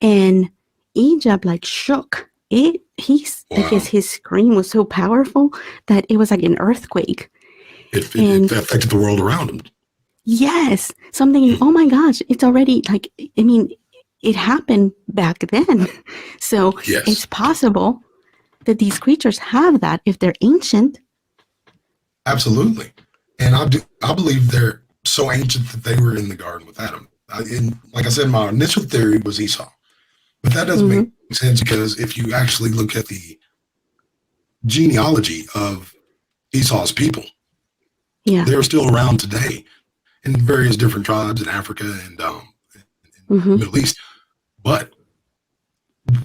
and Egypt shook. Wow. I guess his scream was so powerful that it was like an earthquake. It affected the world around him. Yes. So I'm thinking, oh my gosh, it's already it happened back then. So yes. It's possible that these creatures have that if they're ancient. Absolutely. And I believe they're so ancient that they were in the garden with Adam. And like I said, my initial theory was Esau. But that doesn't make sense, because if you actually look at the genealogy of Esau's people, they're still around today in various different tribes in Africa and in the Middle East. But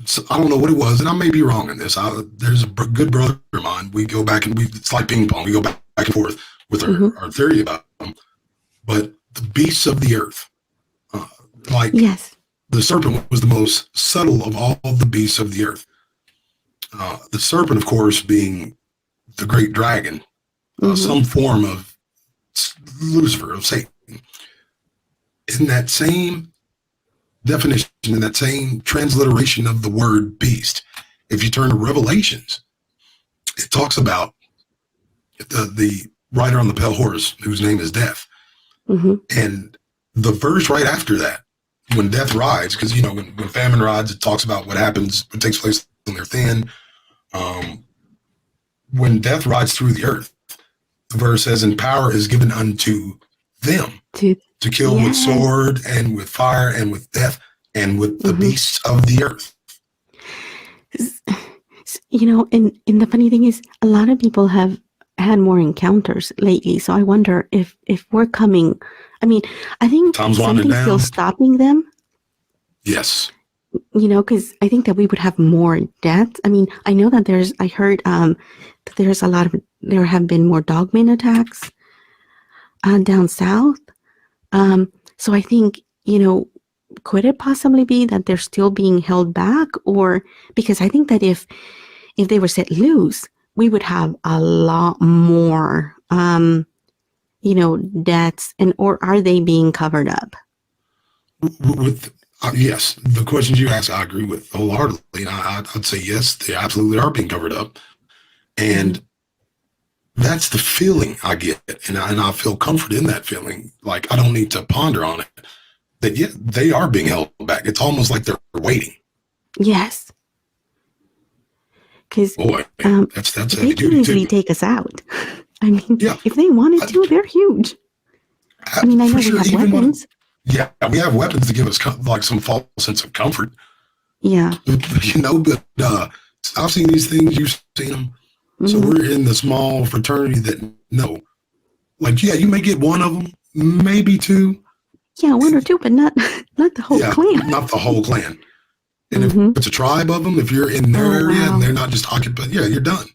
so I don't know what it was, and I may be wrong in this. There's a good brother of mine. We go back and it's like ping pong. We go back and forth with our theory about them. But the beasts of the earth, yes. The serpent was the most subtle of all of the beasts of the earth. The serpent, of course, being the great dragon, some form of Lucifer, of Satan. In that same definition, in that same transliteration of the word beast, if you turn to Revelations, it talks about the rider on the pale horse, whose name is Death. And the verse right after that, when death rides, because when famine rides, it talks about what happens, what takes place when they're thin. When death rides through the earth, the verse says, and power is given unto them to kill with sword and with fire and with death and with the beasts of the earth. And the funny thing is, a lot of people have had more encounters lately. So I wonder if we're coming. I mean, I think something's still stopping them. Yes. Because I think that we would have more deaths. I mean, I know that I heard that there have been more dogman attacks down south. So I think, could it possibly be that they're still being held back? Or because I think that if they were set loose, we would have a lot more, deaths, or are they being covered up? Yes, the questions you asked, I agree with wholeheartedly. I'd say yes, they absolutely are being covered up. And that's the feeling I get. And I feel comfort in that feeling. I don't need to ponder on it. That, they are being held back. It's almost like they're waiting. Yes. Because that's they can easily take us out. I mean, if they wanted to, they're huge. I mean, I know we have weapons. We have weapons to give us some false sense of comfort. Yeah. But I've seen these things, you've seen them. So we're in the small fraternity that know. You may get one of them, maybe two. Yeah, one or two, but not the whole clan. Not the whole clan. And if it's a tribe of them, if you're in their area and they're not just occupied, you're done.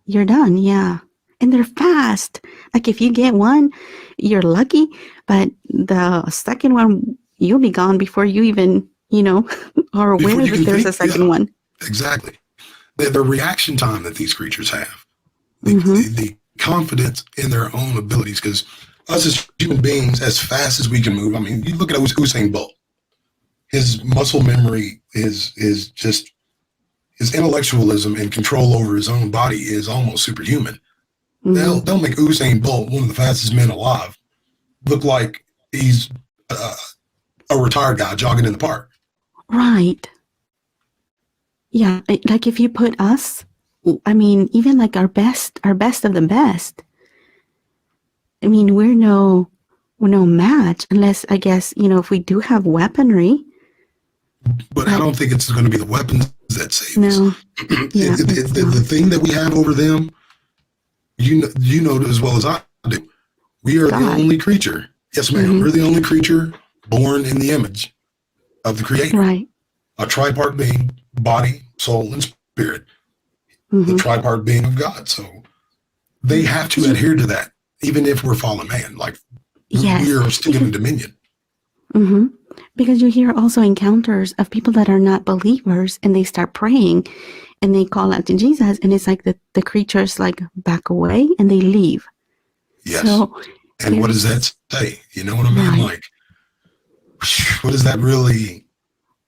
You're done, yeah. And they're fast. If you get one, you're lucky. But the second one, you'll be gone before you even, are aware that there's a second one. Exactly. The reaction time that these creatures have, the confidence in their own abilities, because us as human beings, as fast as we can move, I mean, you look at Usain Bolt. His muscle memory is just, his intellectualism and control over his own body is almost superhuman. They'll make Usain Bolt, one of the fastest men alive, look like he's a retired guy jogging in the park. Right. Yeah, if you put us, I mean, even our best of the best, I mean, we're no match unless, I guess, if we do have weaponry. But I don't think it's going to be the weapons that save us. No. The thing that we have over them, you know as well as I do. We are the only creature. Yes, ma'am. We're the only creature born in the image of the Creator. Right. A tripart being, body, soul, and spirit. The tripart being of God. So they have to adhere to that even if we're fallen man, like Yes. we are still given dominion. Mm-hmm. Because you hear also encounters of people that are not believers, and they start praying and they call out to Jesus, and it's like the creatures like back away and they leave. Yes. So, and what does that say? You know what I mean? Right. Like, what does that really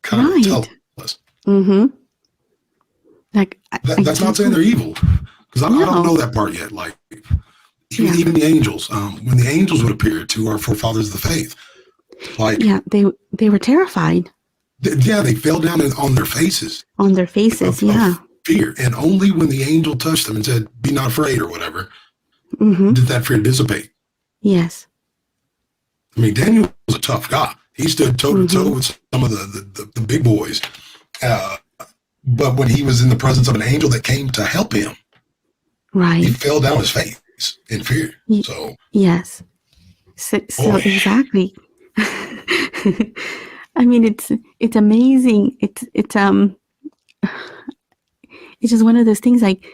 kind of tell us? Mm-hmm. Like, that's not saying they're evil, because I don't know that part yet. Like, even the angels, when the angels would appear to our forefathers of the faith, like, they were terrified. They fell down on their faces. On their faces, of fear. And only when the angel touched them and said, "Be not afraid," or whatever, did that fear dissipate. Yes. I mean, Daniel was a tough guy. He stood toe to toe with some of the big boys. But when he was in the presence of an angel that came to help him, right, he fell down his face in fear. So yes. So exactly. I mean, it's amazing. It's just one of those things, like,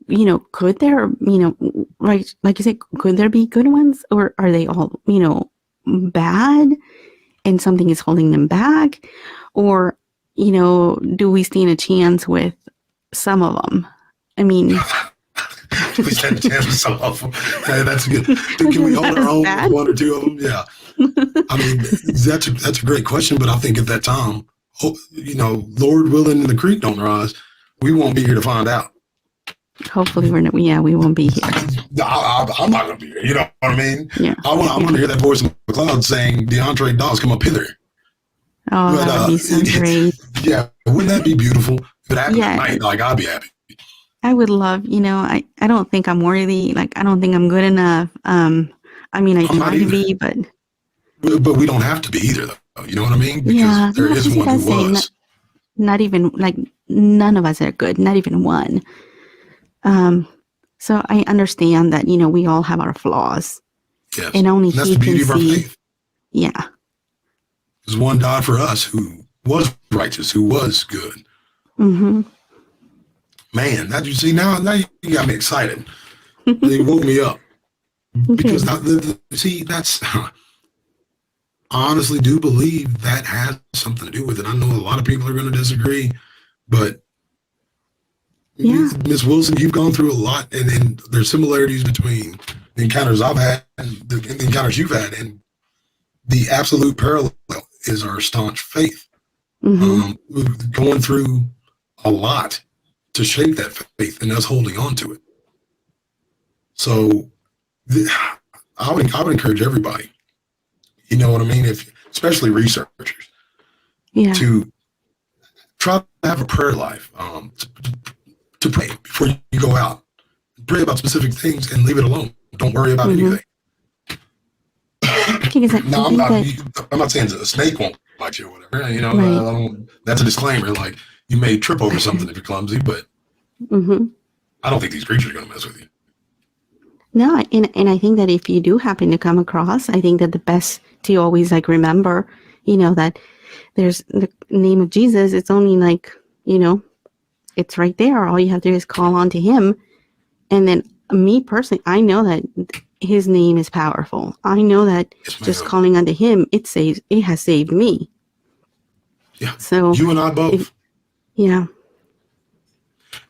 you know, could there, you know, right, like you said, could there be good ones, or are they all, you know, bad and something is holding them back? Or, you know, do we stand a chance with some of them? I mean, we stand a chance with some of them. Hey, that's good. Can we hold our own with one or two of them? Yeah. I mean, that's a great question, but I think at that time, you know, Lord willing and the creek don't rise, we won't be here to find out. Hopefully we won't be here. I'm not going to be here. You know what I mean? Yeah. I want to hear that voice in the cloud saying, "DeAndre Dawes, come up hither." Oh, but, that would be so great. Yeah. Wouldn't that be beautiful? If it happened tonight, like, I'd be happy. I would love, you know, I don't think I'm worthy. Like, I don't think I'm good enough. I mean, I try to be, but we don't have to be either, though. You know what I mean? Because there is one who was. Not even, like, none of us are good. Not even one. So I understand that, you know, we all have our flaws. Yes. And only that's He the beauty can of our see. faith. Yeah. Because one died for us who was righteous, who was good. Mm-hmm. Man, that you see now you got me excited. You woke me up. Because see, that's I honestly do believe that has something to do with it. I know a lot of people are going to disagree, but Miss Wilson, you've gone through a lot, and there's similarities between the encounters I've had and the encounters you've had, and the absolute parallel is our staunch faith. We've going through a lot to shape that faith and us holding on to it. So I would encourage everybody, you know what I mean, especially researchers, to try to have a prayer life, to pray before you go out. Pray about specific things and leave it alone. Don't worry about anything. No, I'm not saying a snake won't bite you or whatever. You know, that's a disclaimer. Like, you may trip over something if you're clumsy, but I don't think these creatures are going to mess with you. No, and I think that if you do happen to come across, I think that the best to always, like, remember, you know, that there's the name of Jesus. It's only, like, you know, it's right there. All you have to do is call on to Him. And then me personally, I know that His name is powerful. I know that just calling onto Him, it has saved me. Yeah. So you and I both. Yeah.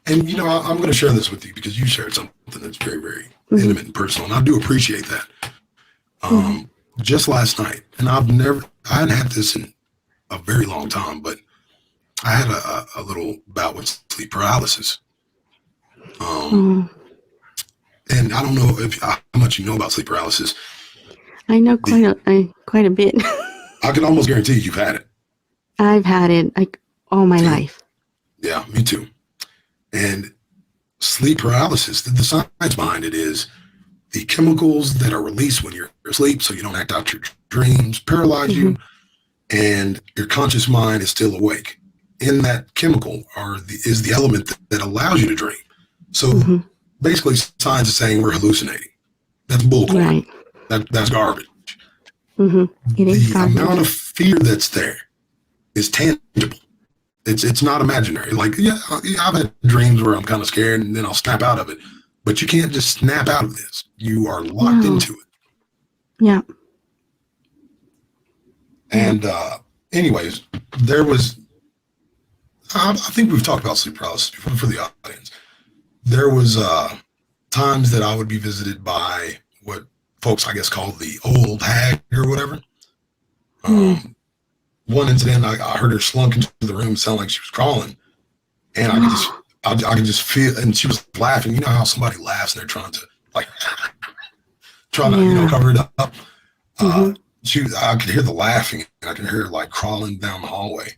And, you know, I'm going to share this with you because you shared something that's very, very intimate and personal. And I do appreciate that. Just last night, and I hadn't had this in a very long time, but I had a little bout with sleep paralysis. And I don't know how much you know about sleep paralysis. I know quite a bit. I can almost guarantee you've had it. I've had it, like, all my life. Yeah, me too. And sleep paralysis, the science behind it is the chemicals that are released when you're asleep, so you don't act out your dreams, paralyze you, and your conscious mind is still awake. In that chemical is the element that allows you to dream. So basically, science is saying we're hallucinating. That's bullcrap. Right. That's garbage. It is the garbage. amount of fear that's there is tangible. It's not imaginary. Like, I've had dreams where I'm kind of scared and then I'll snap out of it. but you can't just snap out of this. You are locked into it. Yeah. And anyways, there was, I think we've talked about sleep paralysis before for the audience. There was times that I would be visited by what folks, I guess, call the old hag or whatever. One incident, I heard her slunk into the room, sound like she was crawling, and I could just feel, and she was laughing. You know how somebody laughs and they're trying to cover it up. I could hear the laughing, and I could hear her like crawling down the hallway,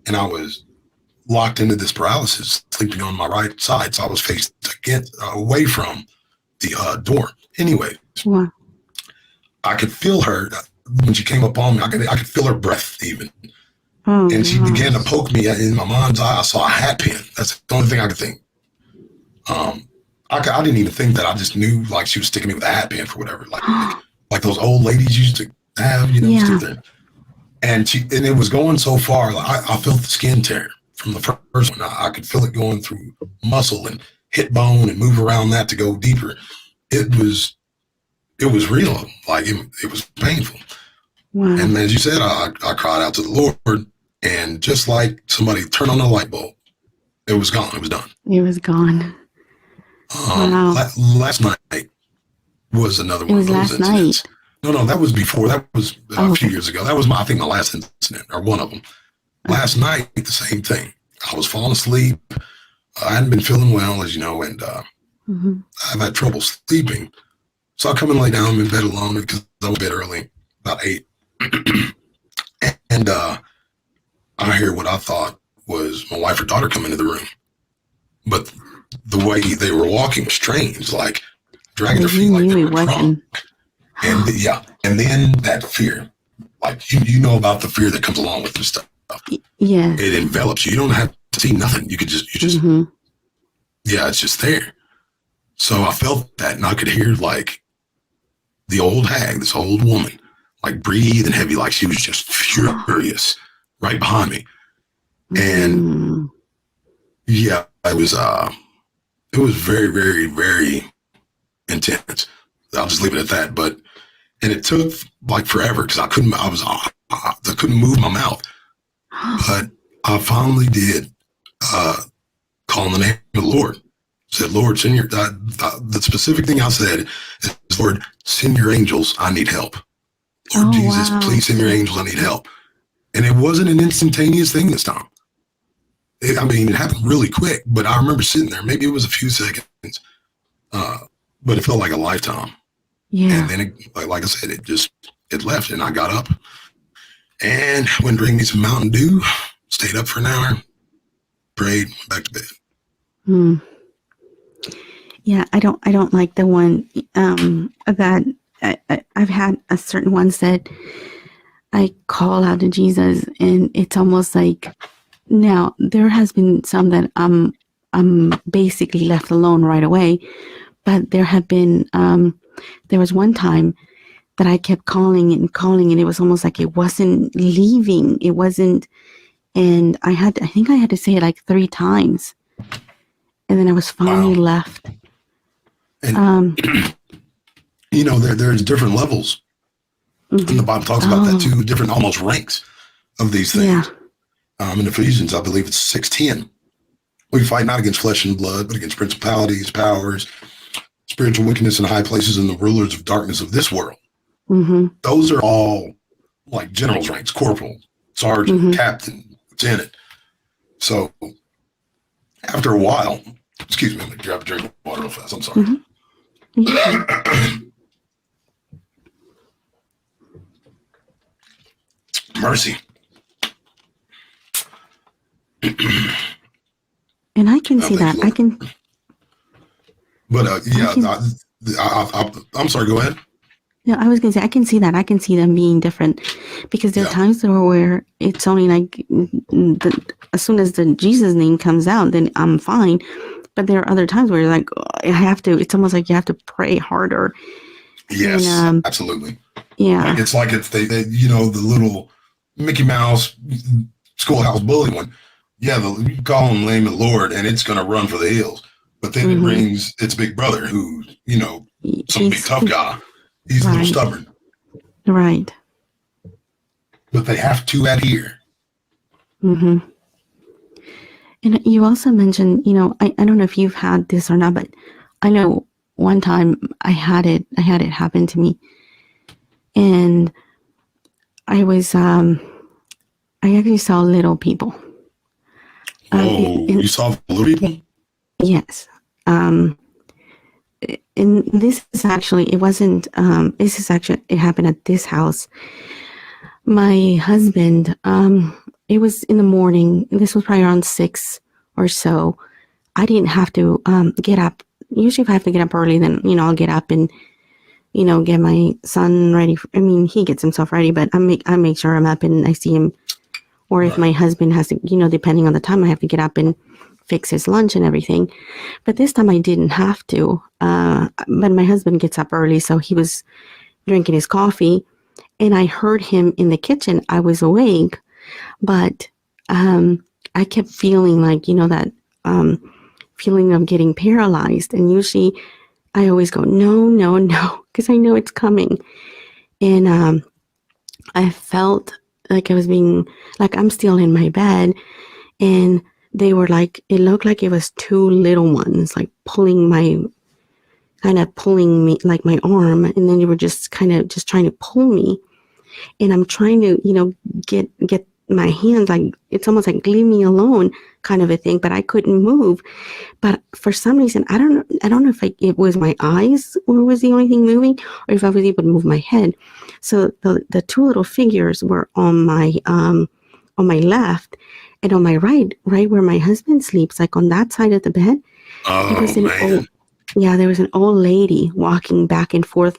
and I was locked into this paralysis, sleeping on my right side, so I was faced away from the door. Anyway, I could feel her when she came up on me. I could feel her breath even. And she began to poke me in my mind's eye. I saw a hat pin. That's the only thing I could think. I didn't even think that. I just knew like she was sticking me with a hat pin for whatever, like those old ladies used to have, stick there. And it was going so far. Like, I felt the skin tear from the first one. I could feel it going through muscle and hit bone and move around that to go deeper. It was real. Like it was painful. Wow. And as you said, I cried out to the Lord, and just like somebody turned on a light bulb, it was gone. It was done. It was gone. Wow. Last night was another one of those incidents. No, that was before. That was a few years ago. That was my last incident, or one of them. Last night, the same thing. I was falling asleep. I hadn't been feeling well, as you know, and I've had trouble sleeping. So I come and lay down in bed alone because I went to bed early, about 8. And I hear what I thought was my wife or daughter come into the room. But the way they were walking was strange, like dragging their feet like they were drunk. And then that fear, like you know about the fear that comes along with this stuff. Yeah. It envelops you. You don't have to see nothing. You just it's just there. So I felt that, and I could hear like the old hag, this old woman, like breathing heavy, like she was just furious right behind me. And it was very, very, very intense. I'll just leave it at that. And it took like forever because I couldn't move my mouth. But I finally did call on the name of the Lord. Said, Lord, send your, the specific thing I said is, Lord, send your angels. I need help. Lord Jesus, please send your angels. I need help. And it wasn't an instantaneous thing this time. It happened really quick, but I remember sitting there. Maybe it was a few seconds, but it felt like a lifetime. Yeah. And then, like I said, it left, and I got up and went and drank me some Mountain Dew, stayed up for an hour, prayed, went back to bed. Yeah, I don't like the one that I've had a certain ones that I call out to Jesus, and it's almost like, now there has been some that I'm basically left alone right away, but there have been there was one time that I kept calling and it was almost like it wasn't leaving. It wasn't, and I think I had to say it like 3 times, and then I was finally left. And there's different levels, and the Bible talks about that too, different almost ranks of these things. In Ephesians, I believe it's 6:10. We fight not against flesh and blood, but against principalities, powers, spiritual wickedness in high places, and the rulers of darkness of this world. Those are all like general's ranks, corporal, sergeant, captain, lieutenant. So after a while, excuse me, let me grab a drink of water real fast. I'm sorry. Mercy. And I can see that. I can. But I'm sorry. Go ahead. No, I was going to say, I can see that. I can see them being different, because there are times where it's only like as soon as the Jesus name comes out, then I'm fine. But there are other times where you're like, it's almost like you have to pray harder. Yes, absolutely. Yeah. Like it's they the little Mickey Mouse schoolhouse bully one. Yeah, you call him the name of the Lord, and it's going to run for the hills. But then it brings its big brother, who, you know, some big tough guy. He's a little stubborn. Right. But they have to adhere. Mm-hmm. And you also mentioned, you know, I don't know if you've had this or not, but I know one time I had it happen to me. And I was, I actually saw little people. You saw little people? Yes. And this is actually, it wasn't, it happened at this house. My husband, it was in the morning. This was probably around 6 or so. I didn't have to get up. Usually if I have to get up early, then, you know, I'll get up and, you know, get my son ready. He gets himself ready, but I make sure I'm up and I see him. Or if my husband has to, you know, depending on the time, I have to get up and fix his lunch and everything. But this time I didn't have to. But my husband gets up early, so he was drinking his coffee. And I heard him in the kitchen. I was awake, but I kept feeling like, you know, that feeling of getting paralyzed. And usually I always go, no, because I know it's coming. And I felt like I was being, like I'm still in my bed. And they were like, it looked like it was two little ones, like pulling me, like my arm. And then they were just trying to pull me. And I'm trying to, you know, get my hands, like, it's almost like leave me alone kind of a thing, but I couldn't move. But for some reason, I don't know if it was my eyes or was the only thing moving, or if I was able to move my head. So the two little figures were on my left, and on my right where my husband sleeps, like on that side of the bed. There was an old lady walking back and forth.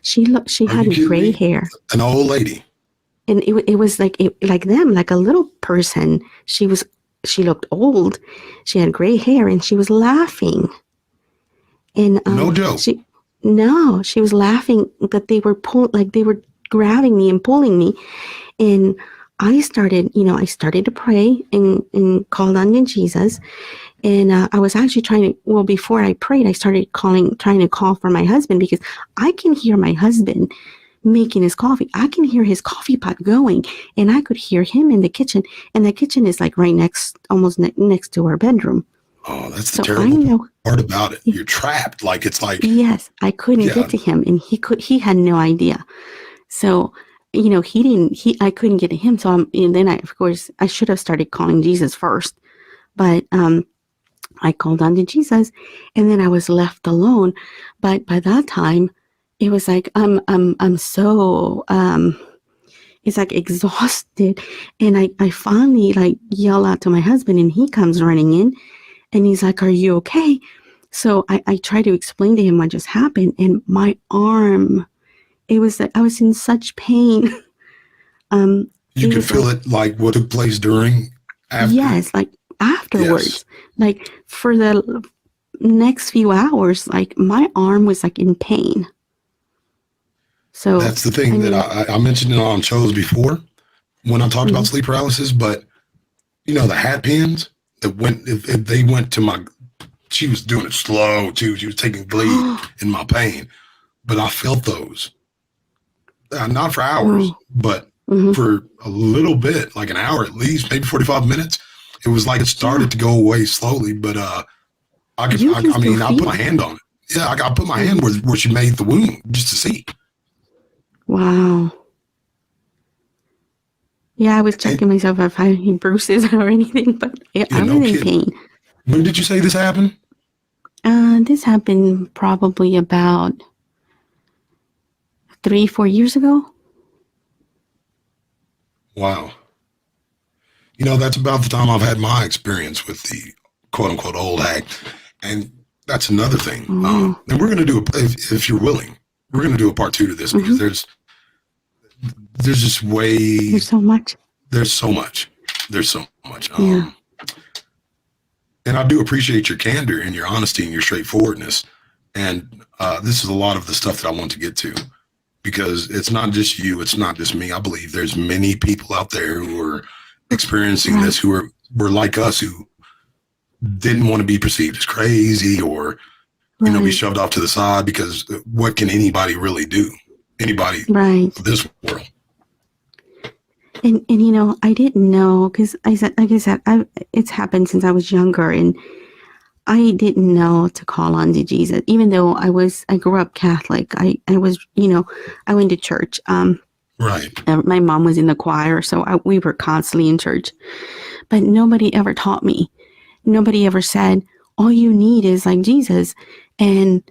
She had gray hair. An old lady. And it was like them, like a little person. She looked old. She had gray hair and she was laughing. And no joke. She was laughing, but they were they were grabbing me and pulling me. And I started to pray and called on Jesus. And I was actually before I prayed, I started trying to call for my husband, because I can hear my husband making his coffee. I can hear his coffee pot going, and I could hear him in the kitchen. And the kitchen is like right almost next to our bedroom. Oh, that's the terrible part about it. You're trapped. Like, it's like, yes, I couldn't get to him, and he had no idea. So, you know, I couldn't get to him. So and then I should have started calling Jesus first, but I called on to Jesus, and then I was left alone. But by that time, it was like I'm so it's like exhausted, and I finally like yell out to my husband, and he comes running in, and he's like, "Are you okay?" So I try to explain to him what just happened, and my arm, it was like I was in such pain. You could feel it, like what took place during. After. Yes, like afterwards, like for the next few hours, like my arm was like in pain. So that's the thing that I mentioned it on shows before when I talked about sleep paralysis. But you know, the hat pins that if they went to she was doing it slow too. She was taking glee in my pain, but I felt those not for hours, but for a little bit, like an hour at least, maybe 45 minutes. It was like it started to go away slowly, but I put my hand on it. Yeah, I put my hand where she made the wound just to see. Wow. Yeah, I was checking myself if I had any bruises or anything, but I was in pain. When did you say this happened? This happened probably about 3-4 years ago. Wow. You know, that's about the time I've had my experience with the quote unquote old hag. And that's another thing. And we're going to do, if you're willing, we're going to do a part 2 to this, because there's just there's so much. And I do appreciate your candor and your honesty and your straightforwardness. And this is a lot of the stuff that I want to get to, because it's not just you, it's not just me. I believe there's many people out there who are experiencing this, who were like us, who didn't want to be perceived as crazy or, you know, be Right. shoved off to the side, because what can anybody really do? Anybody Right. of this world. And you know, I didn't know, because like I said, it's happened since I was younger, and I didn't know to call on to Jesus, even though I grew up Catholic. I was, you know, I went to church. Right. My mom was in the choir, so we were constantly in church. But nobody ever taught me. Nobody ever said, all you need is like Jesus. And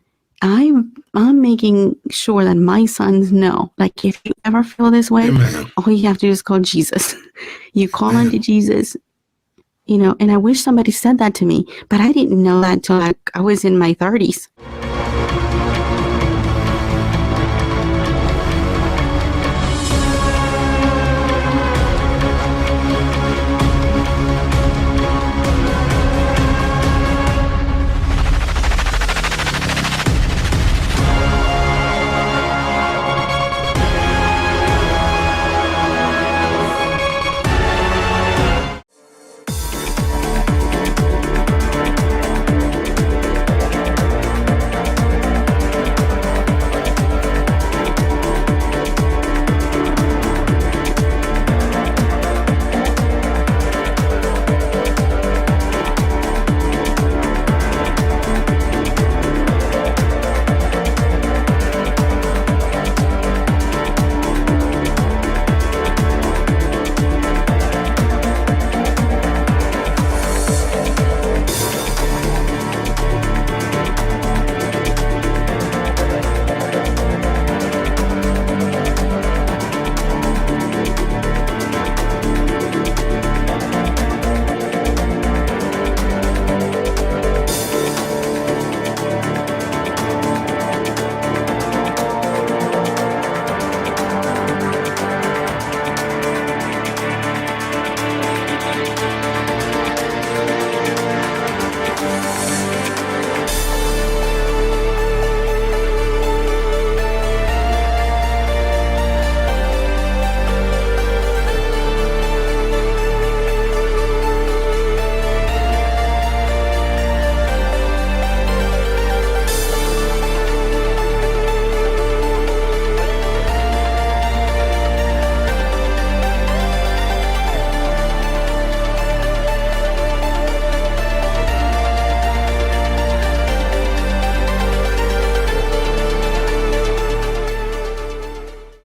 I'm making sure that my sons know, like, if you ever feel this way, Amen. all you have to do is call Jesus. You call Man. onto Jesus, you know, and I wish somebody said that to me, but I didn't know that until I was in my 30s.